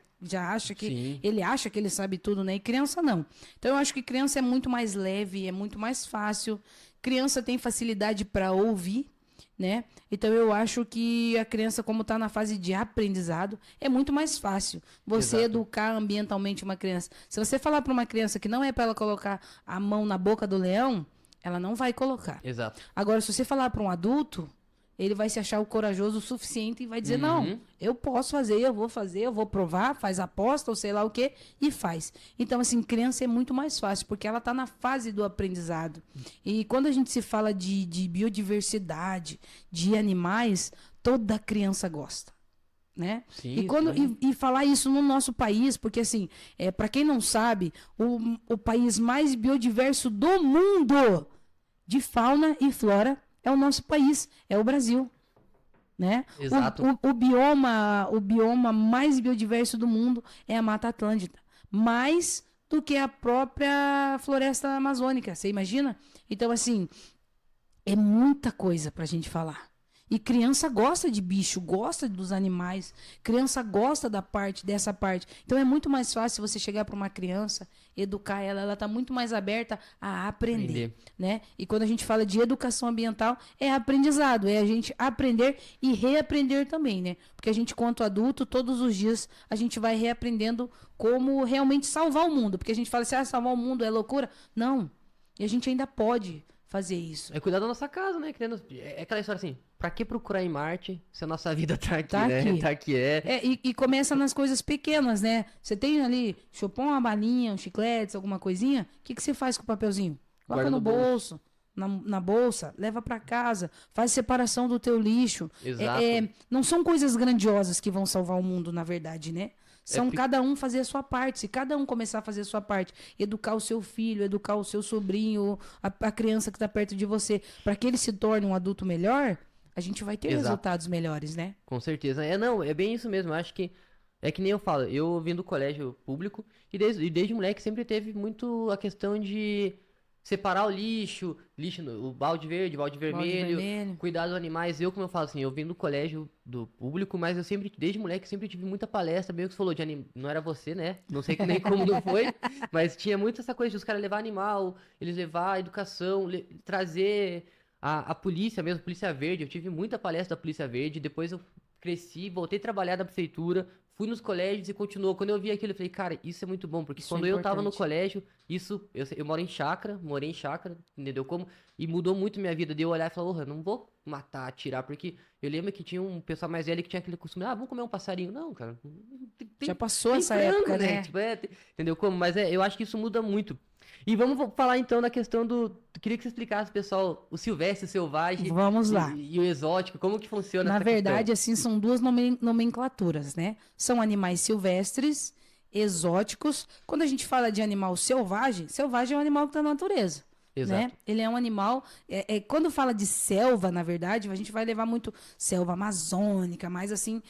acha que... Sim. Ele acha que ele sabe tudo, né? E criança não. Então, eu acho que criança é muito mais leve, é muito mais fácil. Criança tem facilidade para ouvir, né? Então eu acho que a criança, como está na fase de aprendizado, é muito mais fácil você Exato. educar ambientalmente uma criança. Se você falar para uma criança que não é para ela colocar a mão na boca do leão, ela não vai colocar. Exato. Agora, se você falar para um adulto, ele vai se achar o corajoso o suficiente e vai dizer, não, eu posso fazer, eu vou provar, faz aposta ou sei lá o quê, e faz. Então, assim, criança é muito mais fácil, porque ela está na fase do aprendizado. E quando a gente se fala de biodiversidade, de animais, toda criança gosta. Né? Sim, E falar isso no nosso país, porque assim, para quem não sabe, o país mais biodiverso do mundo de fauna e flora é o nosso país, é o Brasil, né? Exato. O bioma mais biodiverso do mundo é a Mata Atlântica, mais do que a própria floresta amazônica, você imagina? Então, assim, é muita coisa pra gente falar. E criança gosta de bicho, gosta dos animais. Criança gosta dessa parte. Então é muito mais fácil você chegar para uma criança, educar ela está muito mais aberta a aprender, né? E quando a gente fala de educação ambiental, é aprendizado, é a gente aprender e reaprender também, né? Porque a gente, quanto adulto, todos os dias a gente vai reaprendendo como realmente salvar o mundo. Porque a gente fala assim, salvar o mundo é loucura. Não. E a gente ainda pode fazer isso. É cuidar da nossa casa, né? É aquela história assim, pra que procurar em Marte se a nossa vida tá aqui, Tá né? aqui. Tá aqui, E começa nas coisas pequenas, né? Você tem ali, chupou uma balinha, um chiclete, alguma coisinha, o que você faz com o papelzinho? Coloca Guarda no no bolso. bolso, na bolsa, leva para casa, faz separação do teu lixo. Exato. Não são coisas grandiosas que vão salvar o mundo, na verdade, né? É São cada um fazer a sua parte. Se cada um começar a fazer a sua parte, educar o seu filho, educar o seu sobrinho, a criança que está perto de você, para que ele se torne um adulto melhor, a gente vai ter Exato. resultados melhores, né? Com certeza. Não, é bem isso mesmo. Eu acho que é que nem eu falo, eu vim do colégio público e desde moleque sempre teve muito a questão de separar o lixo, o balde verde, balde vermelho, vermelho. cuidar dos animais. Eu, como eu falo assim, eu vim do colégio do público, mas eu sempre, desde moleque, sempre tive muita palestra, meio que você falou de não era você, né? Não sei que nem como não foi, mas tinha muito essa coisa de os caras levar animal, eles levar a educação, trazer a polícia mesmo, Polícia Verde. Eu tive muita palestra da Polícia Verde, depois eu cresci, voltei a trabalhar na prefeitura, fui nos colégios e continuou. Quando eu vi aquilo, eu falei, cara, isso é muito bom, porque Isso é quando eu tava no importante. colégio, eu morei em chácara, entendeu como? E mudou muito minha vida, de eu olhar e falar, eu não vou matar, atirar, porque eu lembro que tinha um pessoal mais velho que tinha aquele costume, vamos comer um passarinho. Não, cara, Já passou tem essa frango, época, né? Tipo, entendeu como? Mas eu acho que isso muda muito. E vamos falar então da questão do. Queria que você explicasse, pessoal, o silvestre, o selvagem Vamos lá. e o exótico, como que funciona Na essa verdade, questão? assim, são duas nomenclaturas, né? São animais silvestres, exóticos. Quando a gente fala de animal selvagem, selvagem é um animal que está na natureza. Né? Exato. Ele é um animal. Quando fala de selva, na verdade, a gente vai levar muito selva amazônica, mas assim,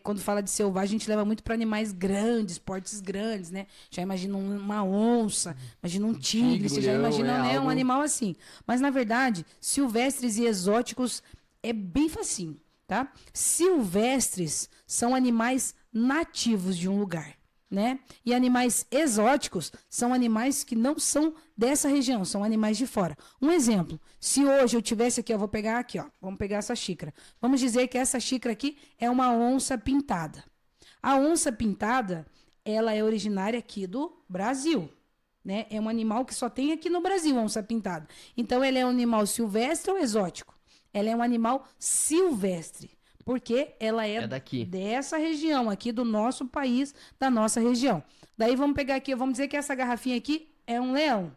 quando fala de selvagem, a gente leva muito para animais grandes, portes grandes, né? Já imagina uma onça, imagina um tigre, você já leão, imagina, né, um algo- animal assim. Mas na verdade, silvestres e exóticos é bem facinho, tá? Silvestres são animais nativos de um lugar. Né? E animais exóticos são animais que não são dessa região, são animais de fora. Um exemplo, se hoje eu tivesse aqui, eu vou pegar aqui, ó, vamos pegar essa xícara. Vamos dizer que essa xícara aqui é uma onça pintada. A onça pintada, ela é originária aqui do Brasil, né? É um animal que só tem aqui no Brasil, a onça pintada. Então, ela é um animal silvestre ou exótico? Ela é um animal silvestre. Porque ela é daqui. dessa região aqui do nosso país, da nossa região. Daí vamos pegar aqui, vamos dizer que essa garrafinha aqui é um leão.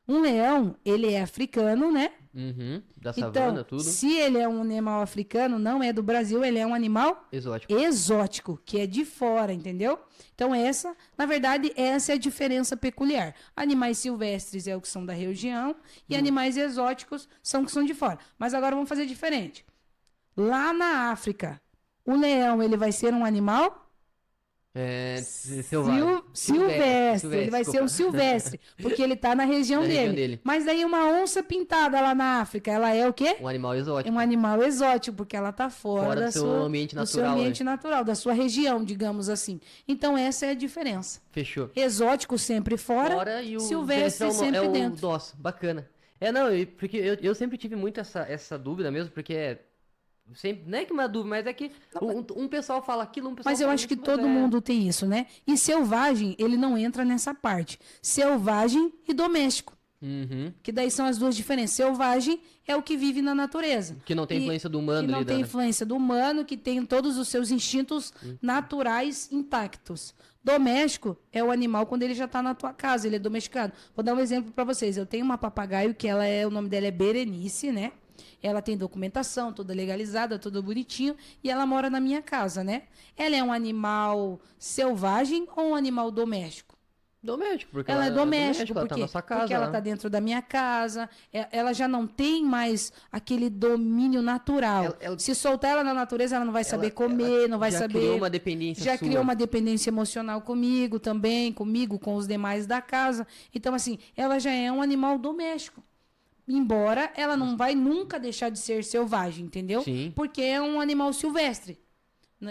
Um leão, ele é africano, né? Uhum, da Então, savana, tudo. se ele é um animal africano, não é do Brasil, ele é um animal Exótico. exótico, que é de fora, entendeu? Então, na verdade, essa é a diferença peculiar. Animais silvestres é o que são da região e animais exóticos são que são de fora. Mas agora vamos fazer diferente. Lá na África, o leão, ele vai ser um animal Selvagem. silvestre. Ele vai ser um silvestre, porque ele está na região Na região dele. dele. Mas daí uma onça pintada lá na África, ela é o quê? Um animal É exótico. um animal exótico, porque ela está Fora do seu ambiente do seu natural, ambiente natural, da sua região, digamos assim. Então, essa é a diferença. Fechou. Exótico sempre fora, E o silvestre é sempre o dentro. nosso. Bacana. Não, porque eu sempre tive muito essa dúvida mesmo, porque sempre, não é que uma dúvida, mas é que um pessoal fala aquilo, um pessoal Mas eu fala acho que isso, todo mundo tem isso, né? E selvagem, ele não entra nessa parte. Selvagem e doméstico. Uhum. Que daí são as duas diferenças. Selvagem é o que vive na natureza. Que não tem influência do humano Que não ali, tem né? influência do humano, que tem todos os seus instintos naturais intactos. Doméstico é o animal quando ele já está na tua casa, ele é domesticado. Vou dar um exemplo para vocês. Eu tenho uma papagaio que o nome dela é Berenice, né? Ela tem documentação, toda legalizada, tudo bonitinho, e ela mora na minha casa, né? Ela é um animal selvagem ou um animal doméstico? Doméstico, porque Ela é doméstica, ela por tá quê? na sua casa. Porque ela né? está dentro da minha casa, ela já não tem mais aquele domínio natural. Se soltar ela na natureza, ela não vai saber comer, não vai já saber. criou uma dependência Já sua. criou uma dependência emocional comigo também, comigo, com os demais da casa. Então, assim, ela já é um animal doméstico. Embora ela não vai nunca deixar de ser selvagem, entendeu? Sim. Porque é um animal silvestre.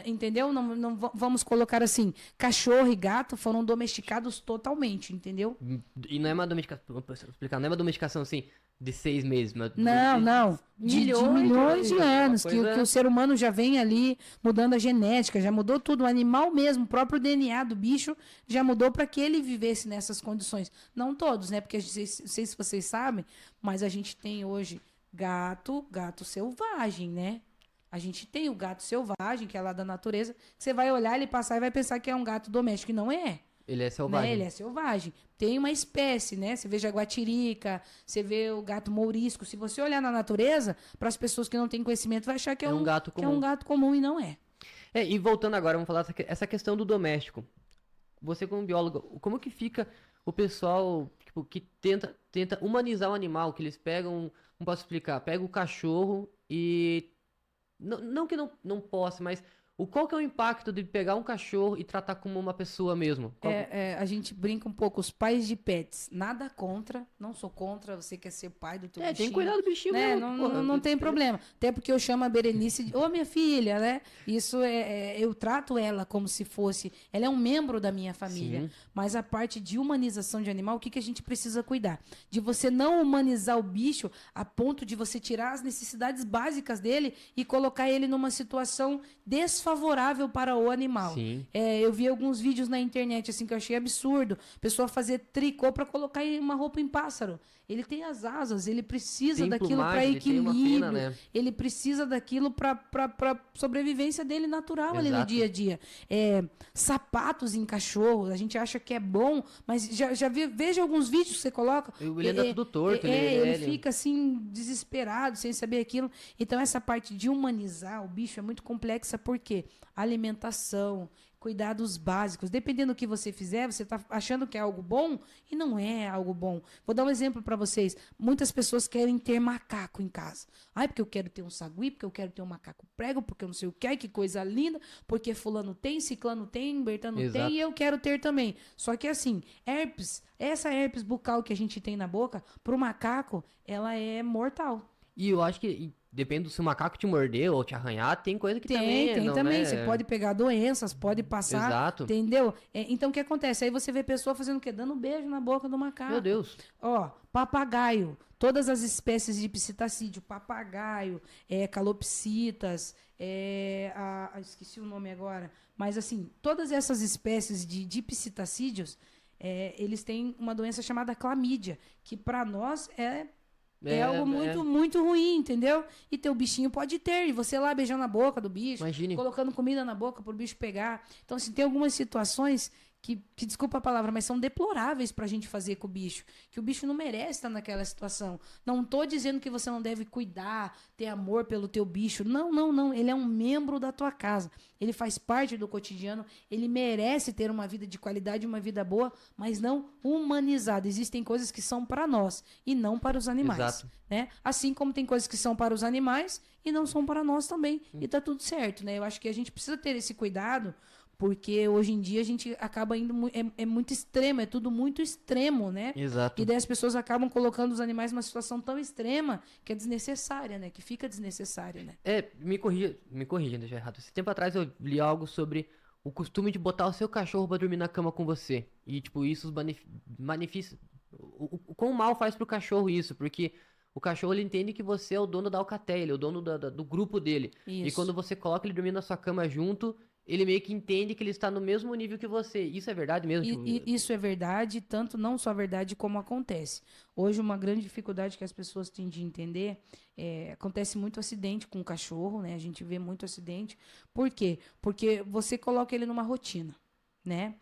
Entendeu? Não vamos colocar assim, cachorro e gato foram domesticados totalmente, entendeu? E não é uma domesticação, vou explicar, não é uma domesticação assim, de 6 meses, mas Não. De milhões de anos que o ser humano já vem ali mudando a genética, já mudou tudo. O animal mesmo, o próprio DNA do bicho já mudou para que ele vivesse nessas condições. Não todos, né? Porque não sei se vocês sabem, mas a gente tem hoje Gato selvagem, né? A gente tem o gato selvagem, que é lá da natureza. Você vai olhar ele passar e vai pensar que é um gato doméstico, e não é. Ele é Né? selvagem. Ele é selvagem. Tem uma espécie, né? Você vê jaguatirica, você vê o gato mourisco. Se você olhar na natureza, para as pessoas que não têm conhecimento, vai achar que É um gato que é um comum. gato comum e não é. E voltando agora, vamos falar essa questão do doméstico. Você como biólogo, como que fica o pessoal, tipo, que tenta humanizar o animal, que eles pegam, não posso explicar, pega o cachorro e não que não possa, mas qual que é o impacto de pegar um cachorro e tratar como uma pessoa mesmo? A gente brinca um pouco, os pais de pets, nada contra, não sou contra, você quer ser pai do teu Tem que bichinho. cuidar do bichinho Né? mesmo, porra. Não tem problema. Até porque eu chamo a Berenice de, ô minha filha, né? Isso eu trato ela como se fosse, ela é um membro da minha família. Sim. Mas a parte de humanização de animal, o que a gente precisa cuidar? De você não humanizar o bicho a ponto de você tirar as necessidades básicas dele e colocar ele numa situação desfavorável para o animal. Sim. Eu vi alguns vídeos na internet assim que eu achei absurdo. Pessoa fazer tricô para colocar uma roupa em pássaro. Ele tem as asas, ele precisa Tem daquilo para plumagem, ele tem uma pena, equilíbrio. né? Ele precisa daquilo para sobrevivência dele natural ali no Exato. dia a dia. Sapatos em cachorro, a gente acha que é bom, mas veja alguns vídeos que você coloca. Ele anda tudo torto, Ele fica assim desesperado, sem saber aquilo. Então essa parte de humanizar o bicho é muito complexa porque alimentação, cuidados básicos. Dependendo do que você fizer, você está achando que é algo bom e não é algo bom. Vou dar um exemplo para vocês. Muitas pessoas querem ter macaco em casa. Ai, porque eu quero ter um sagui, porque eu quero ter um macaco prego, porque eu não sei o que, ai, que coisa linda, porque fulano tem, ciclano tem, bertano Exato. tem e eu quero ter também. Só que assim, essa herpes bucal que a gente tem na boca, para o macaco, ela é mortal. E eu acho que depende se o macaco te morder ou te arranhar, tem coisa que também Tem não, também. né? Você pode pegar doenças, pode passar. Exato. Entendeu? Então o que acontece? Aí você vê pessoa fazendo o quê? Dando beijo na boca do macaco. Meu Deus. Ó, papagaio. Todas as espécies de psitacídeo, papagaio, calopsitas, esqueci o nome agora. Mas assim, todas essas espécies de psitacídeos, eles têm uma doença chamada clamídia, que para nós é algo muito, muito ruim, entendeu? E teu bichinho pode ter, e você lá beijando a boca do bicho, Imagine. colocando comida na boca pro bicho pegar. Então, assim, tem algumas situações que desculpa a palavra, mas são deploráveis pra gente fazer com o bicho. Que o bicho não merece estar naquela situação. Não tô dizendo que você não deve cuidar, ter amor pelo teu bicho. Não, não, não. Ele é um membro da tua casa. Ele faz parte do cotidiano. Ele merece ter uma vida de qualidade, uma vida boa, mas não humanizada. Existem coisas que são para nós e não para os animais. Exato. Né? Assim como tem coisas que são para os animais e não são para nós também. E tá tudo certo, né? Eu acho que a gente precisa ter esse cuidado, porque hoje em dia a gente acaba indo... É muito extremo, é tudo muito extremo, né? Exato. E daí as pessoas acabam colocando os animais numa situação tão extrema que é desnecessária, né? Que fica desnecessária, né? Me corrija, deixa eu errado. Esse tempo atrás eu li algo sobre o costume de botar o seu cachorro pra dormir na cama com você. E, tipo, isso os benefícios... O quão mal faz pro cachorro isso, porque... O cachorro, ele entende que você é o dono da alcateia, ele é o dono do grupo dele. Isso. E quando você coloca ele dormindo na sua cama junto, ele meio que entende que ele está no mesmo nível que você. Isso é verdade mesmo? Isso é verdade, tanto não só verdade como acontece. Hoje, uma grande dificuldade que as pessoas têm de entender, acontece muito acidente com o cachorro, né? A gente vê muito acidente. Por quê? Porque você coloca ele numa rotina, né?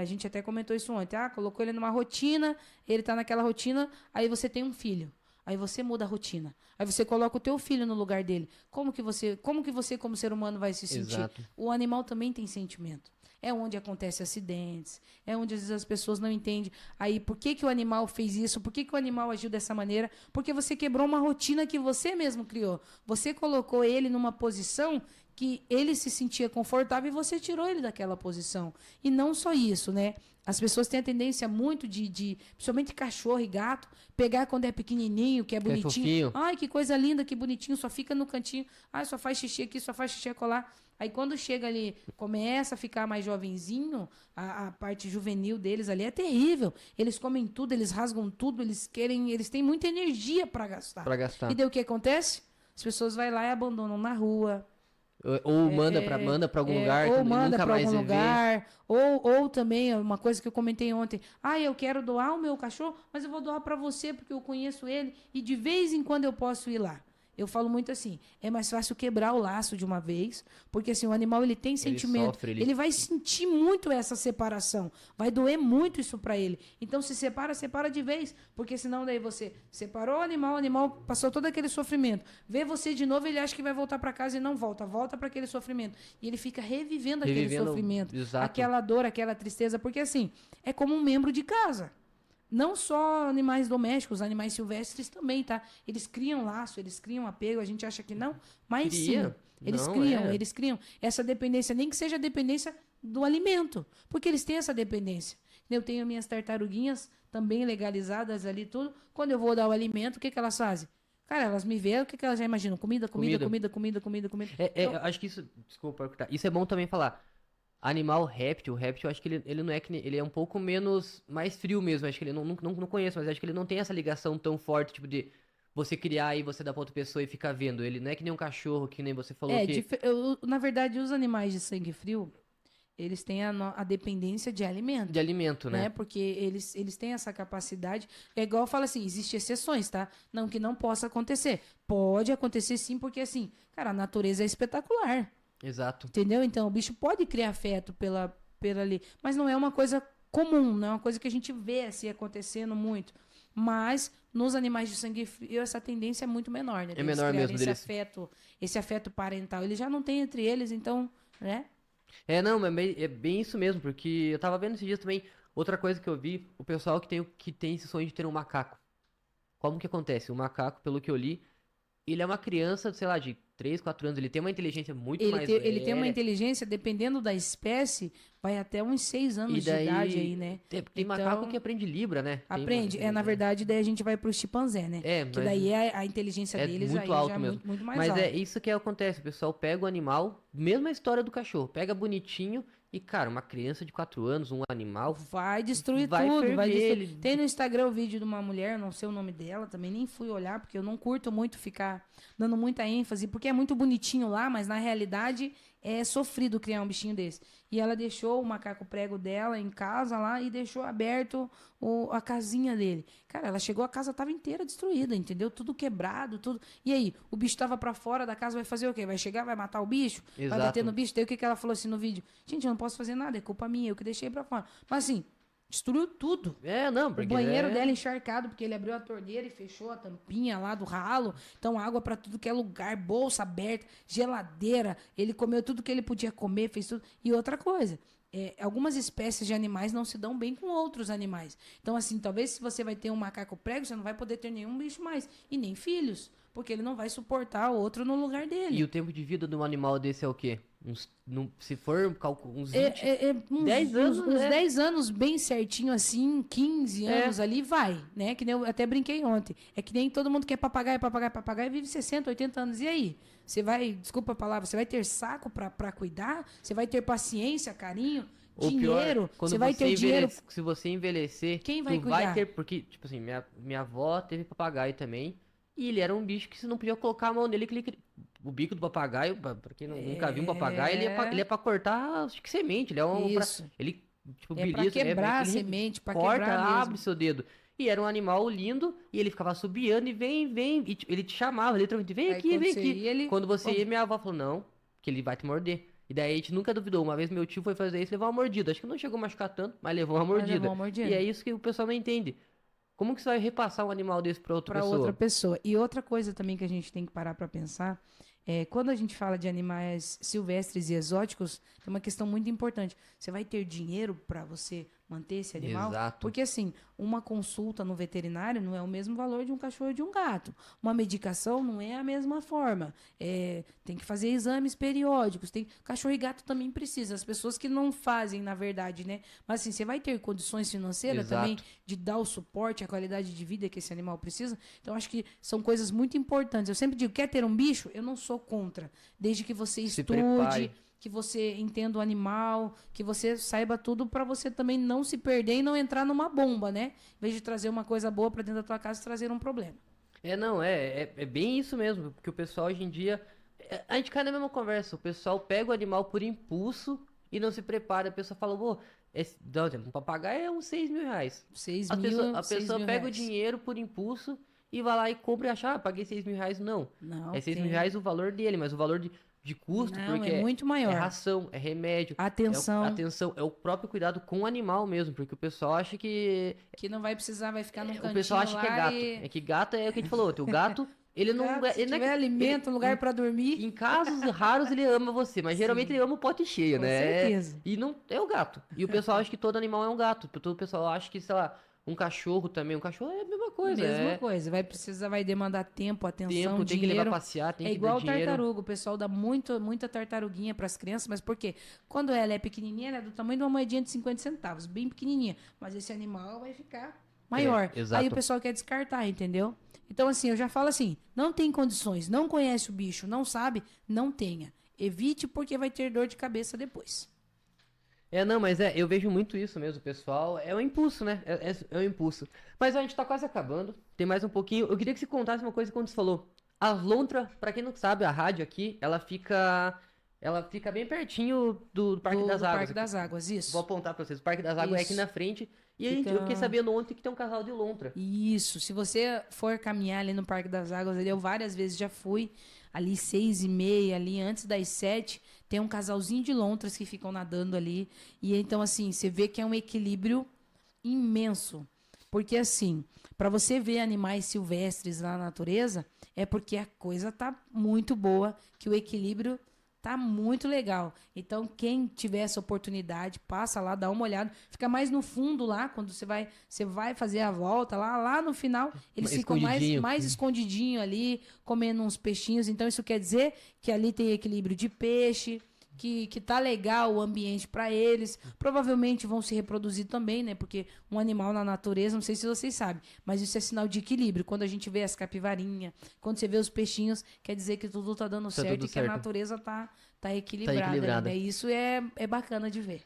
A gente até comentou isso ontem. Colocou ele numa rotina, ele tá naquela rotina, aí você tem um filho. Aí você muda a rotina. Aí você coloca o teu filho no lugar dele. Como que você, como ser humano, vai se sentir? Exato. O animal também tem sentimento. É onde acontecem acidentes. É onde às vezes as pessoas não entendem. Aí, por que o animal fez isso? Por que o animal agiu dessa maneira? Porque você quebrou uma rotina que você mesmo criou. Você colocou ele numa posição que ele se sentia confortável e você tirou ele daquela posição. E não só isso, né? As pessoas têm a tendência muito principalmente cachorro e gato, pegar quando é pequenininho, que é bonitinho. Ai, que coisa linda, que bonitinho, só fica no cantinho. Ai, só faz xixi aqui, só faz xixi acolá. Aí quando chega ali, começa a ficar mais jovenzinho, a parte juvenil deles ali é terrível. Eles comem tudo, eles rasgam tudo, eles têm muita energia para gastar. Pra gastar. E daí o que acontece? As pessoas vão lá e abandonam na rua. Ou manda pra algum lugar, ou que manda nunca para mais algum você vê. lugar, ou também uma coisa que eu comentei ontem, eu quero doar o meu cachorro, mas eu vou doar para você porque eu conheço ele e de vez em quando eu posso ir lá. Eu falo muito assim, é mais fácil quebrar o laço de uma vez, porque assim, o animal ele tem Ele sentimento, sofre, ele vai sentir muito essa separação, vai doer muito isso para ele. Então se separa de vez, porque senão daí você separou o animal passou todo aquele sofrimento, vê você de novo, ele acha que vai voltar para casa e não volta para aquele sofrimento. E ele fica revivendo aquele sofrimento, exato. aquela dor, aquela tristeza, porque assim, é como um membro de casa. Não só animais domésticos, animais silvestres também, tá? Eles criam laço, eles criam apego, a gente acha que não, mas sim, Não, eles criam essa dependência, nem que seja a dependência do alimento, porque eles têm essa dependência. Eu tenho minhas tartaruguinhas também legalizadas ali, tudo. Quando eu vou dar o alimento, o que que elas fazem? Cara, elas me veem, o que que elas já imaginam? Comida, comida, comida, comida, comida, comida. Eu acho que isso, desculpa cortar, isso é bom também falar. Animal réptil, eu acho que ele não é que ele é um pouco menos, mais frio mesmo, acho que ele não conheço, mas acho que ele não tem essa ligação tão forte, tipo de você criar e você dar pra outra pessoa e ficar vendo, ele não é que nem um cachorro, que nem você falou que... Na verdade, os animais de sangue frio, eles têm a dependência de De alimento, alimento, né? né? Porque eles têm essa capacidade. É igual fala assim, existem exceções, tá? Não que não possa acontecer. Pode acontecer sim, porque assim, cara, a natureza é espetacular. Exato. Entendeu? Então, o bicho pode criar afeto pela ali, mas não é uma coisa comum, não é uma coisa que a gente vê assim acontecendo muito. Mas nos animais de sangue frio essa tendência é muito menor, né? É Deles menor criarem mesmo deles. esse afeto parental. Eles já não têm entre eles, então, né? Não, é bem isso mesmo, porque eu tava vendo esses dias também, outra coisa que eu vi, o pessoal que tem esse sonho de ter um macaco. Como que acontece? O macaco, pelo que eu li, ele é uma criança, sei lá, de 3, 4 anos, ele tem uma inteligência muito mais Ele tem uma velha. inteligência, dependendo da espécie, vai até uns 6 E anos de idade aí, daí. né? Tem macaco que Então, aprende Libra, né? aprende. Na verdade, daí a gente vai pro chimpanzé, né? Que Mas daí a inteligência é deles muito aí já é alto mesmo. muito mais Mas é alta. isso que acontece. O pessoal pega o animal, mesma história do cachorro, pega bonitinho e, cara, uma criança de 4 anos, um animal, Vai destruir vai tudo, vai ferver destruir. ele. Tem no Instagram o vídeo de uma mulher, não sei o nome dela, também nem fui olhar, porque eu não curto muito ficar dando muita ênfase, porque é muito bonitinho lá, mas na realidade é sofrido criar um bichinho desse. E ela deixou o macaco prego dela em casa lá e deixou aberto a casinha dele. Cara, ela chegou, a casa tava inteira destruída, entendeu? Tudo quebrado, tudo. E aí, o bicho tava pra fora da casa, vai fazer o quê? Vai chegar, vai matar o bicho? Vai bater Exato. no bicho? Daí o que que ela falou assim no vídeo? Gente, eu não posso fazer nada, é culpa minha, eu que deixei pra fora. Mas assim, destruiu tudo. Não, O porque banheiro dela encharcado, porque ele abriu a torneira e fechou a tampinha lá do ralo. Então, água pra tudo que é lugar, bolsa aberta, geladeira. Ele comeu tudo que ele podia comer, fez tudo. E outra coisa, algumas espécies de animais não se dão bem com outros animais. Então, assim, talvez se você vai ter um macaco prego, você não vai poder ter nenhum bicho mais. E nem filhos, porque ele não vai suportar o outro no lugar E dele. o tempo de vida de um animal desse é o quê? Se for uns 20, Uns 10 anos, uns né? 10 anos bem certinho assim, 15 anos ali, vai, né? Que nem eu até brinquei ontem. É que nem todo mundo quer papagaio, papagaio, papagaio, vive 60, 80 anos. E aí? Você vai, desculpa a palavra, você vai ter saco pra cuidar? Você vai ter paciência, carinho, Ou dinheiro? pior, quando Você vai ter dinheiro? se você envelhecer, Quem vai tu vai cuidar? ter, porque, tipo assim, minha avó teve papagaio também, e ele era um bicho que você não podia colocar a mão nele, o bico do papagaio, pra quem nunca viu um papagaio, ele é pra cortar, acho que semente, ele é Isso. ele, tipo, É pra belisca, quebrar a ele semente, pra corta, quebrar abre mesmo. seu dedo. E era um animal lindo, e ele ficava assobiando, e vem, e ele te chamava, literalmente, Aí vem quando você aqui. ia, ele. Quando você Bom, ia, minha avó falou, não, que ele vai te morder. E daí a gente nunca duvidou. Uma vez meu tio foi fazer isso, levou uma mordida. Acho que não chegou a machucar tanto, mas levou uma vai levar mordida. uma E mordida. é isso que o pessoal não entende. Como que você vai repassar um animal desse pra outra Para outra pessoa? pessoa. E outra coisa também que a gente tem que parar para pensar é quando a gente fala de animais silvestres e exóticos, tem uma questão muito importante. Você vai ter dinheiro para você manter esse animal? Exato. Porque assim, uma consulta no veterinário não é o mesmo valor de um cachorro e de um gato. Uma medicação não é a mesma forma. Tem que fazer exames periódicos. Cachorro e gato também precisa. As pessoas que não fazem, na verdade, né? Mas assim, você vai ter condições financeiras Exato. também de dar o suporte, a qualidade de vida que esse animal precisa. Então, acho que são coisas muito importantes. Eu sempre digo, quer ter um bicho? Eu não sou contra. Desde que você Se estude, prepare. que você entenda o animal, que você saiba tudo para você também não se perder e não entrar numa bomba, né? Em vez de trazer uma coisa boa para dentro da tua casa, trazer um problema. Não, é bem isso mesmo. Porque o pessoal hoje em dia A gente cai na mesma conversa. O pessoal pega o animal por impulso e não se prepara. A pessoa fala, pô, um papagaio é uns 6 mil reais. 6 A mil, pessoa, a 6 pessoa mil pega o reais. dinheiro por impulso e vai lá e compra e acha, paguei 6 mil reais. Não. Não É 6 mil tem. reais o valor dele, mas o valor de custo, Não, porque é muito é maior. ração, é remédio, Atenção, atenção, é o próprio cuidado com o animal mesmo, porque o pessoal acha que. que não vai precisar, vai ficar num O pessoal cantinho acha que é lá gato. e É que gato é o que a gente falou. O gato, ele não. gato, se Ele não é tiver que. alimento, Ele, um lugar para dormir, em casos raros ele ama você, mas geralmente ele sim, ama o pote cheio, com né? certeza. E não é o gato. E o pessoal acha que todo animal é um gato. Todo o pessoal acha que, sei lá, um cachorro também. Um cachorro é a mesma coisa. Mesma É coisa, vai precisar, vai demandar tempo, atenção, tempo, tem que levar dinheiro. passear, tem É que dar igual o dinheiro. tartaruga, o pessoal dá muita tartaruguinha para as crianças, mas por quê? Quando ela é pequenininha, ela é do tamanho de uma moedinha de 50 centavos, bem pequenininha, mas esse animal vai ficar maior. Aí o Exato. pessoal quer descartar, entendeu? Então assim, eu já falo assim, não tem condições, não conhece o bicho, não sabe, não tenha. Evite porque vai ter dor de cabeça depois. Não, mas eu vejo muito isso mesmo, pessoal. É um impulso, né? É um impulso. Mas ó, a gente tá quase acabando. Tem mais um pouquinho. Eu queria que você contasse uma coisa quando você falou. A lontra, pra quem não sabe, a rádio aqui, ela fica bem pertinho do Parque das Do Águas. Parque das Águas, Vou isso. apontar pra vocês. O Parque das Águas é aqui Isso. na frente. E eu fiquei Fica. sabendo ontem que tem um casal de lontra. Isso, se você for caminhar ali no Parque das Águas, ali, eu várias vezes já fui, ali 6h30, ali antes das 7, tem um casalzinho de lontras que ficam nadando ali. E então, assim, você vê que é um equilíbrio imenso. Porque, assim, para você ver animais silvestres na natureza, é porque a coisa tá muito boa, que o equilíbrio tá muito legal. Então, quem tiver essa oportunidade, passa lá, dá uma olhada. Fica mais no fundo lá, quando você vai fazer a volta lá no final, eles ficam mais, Escondidinho. mais escondidinho ali, comendo uns peixinhos. Então, isso quer dizer que ali tem equilíbrio de peixe, que tá legal o ambiente para eles. Provavelmente vão se reproduzir também, né? Porque um animal na natureza, não sei se vocês sabem, mas isso é sinal de equilíbrio. Quando a gente vê as capivarinhas, quando você vê os peixinhos, quer dizer que tudo tá dando certo tudo e que a certo. natureza tá equilibrada, equilibrada. né? Isso é bacana de ver.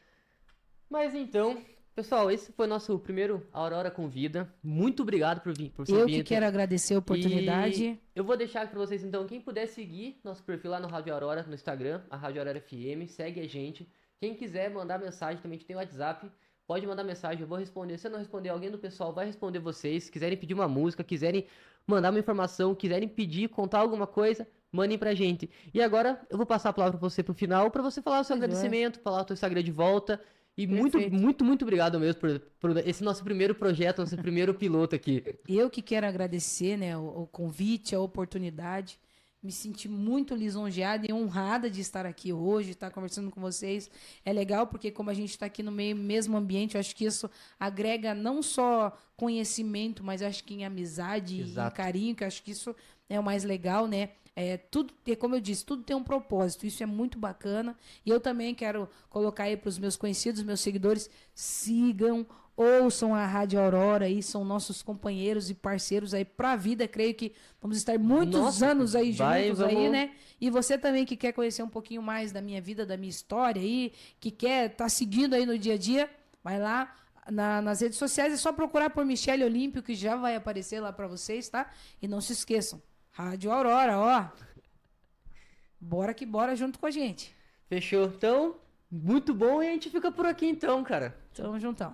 Mas então, pessoal, esse foi nosso primeiro Aurora Convida. Muito obrigado por vir, por Eu vir. que quero agradecer a oportunidade. E eu vou deixar aqui pra vocês, então, quem puder seguir nosso perfil lá no Rádio Aurora, no Instagram, a Rádio Aurora FM, segue a gente. Quem quiser mandar mensagem, também a gente tem o WhatsApp, pode mandar mensagem, eu vou responder. Se eu não responder, alguém do pessoal vai responder vocês. Se quiserem pedir uma música, quiserem mandar uma informação, quiserem pedir, contar alguma coisa, mandem pra gente. E agora eu vou passar a palavra pra você pro final, pra você falar o seu Pois é. agradecimento, falar o seu Instagram de volta. E muito, Perfeito. muito, muito obrigado mesmo por esse nosso primeiro projeto, nosso primeiro piloto aqui. Eu que quero agradecer, né, o convite, a oportunidade. Me senti muito lisonjeada e honrada de estar aqui hoje, estar conversando com vocês. É legal porque como a gente está aqui no mesmo ambiente, eu acho que isso agrega não só conhecimento, mas eu acho que em amizade e em Exato. carinho, que eu acho que isso é o mais legal, né? Tudo, como eu disse, tudo tem um propósito. Isso é muito bacana. E eu também quero colocar aí para os meus conhecidos, meus seguidores, sigam, ouçam a Rádio Aurora aí, são nossos companheiros e parceiros aí para a vida. Creio que vamos estar muitos Nossa, anos aí juntos aí, vamos- né? E você também que quer conhecer um pouquinho mais da minha vida, da minha história aí, que quer estar seguindo aí no dia a dia, vai lá nas redes sociais, é só procurar por Michele Olímpio, que já vai aparecer lá para vocês, tá? E não se esqueçam, Rádio Aurora, ó. Bora que bora junto com a gente. Fechou. Então, muito bom e a gente fica por aqui então, cara. Tamo juntão.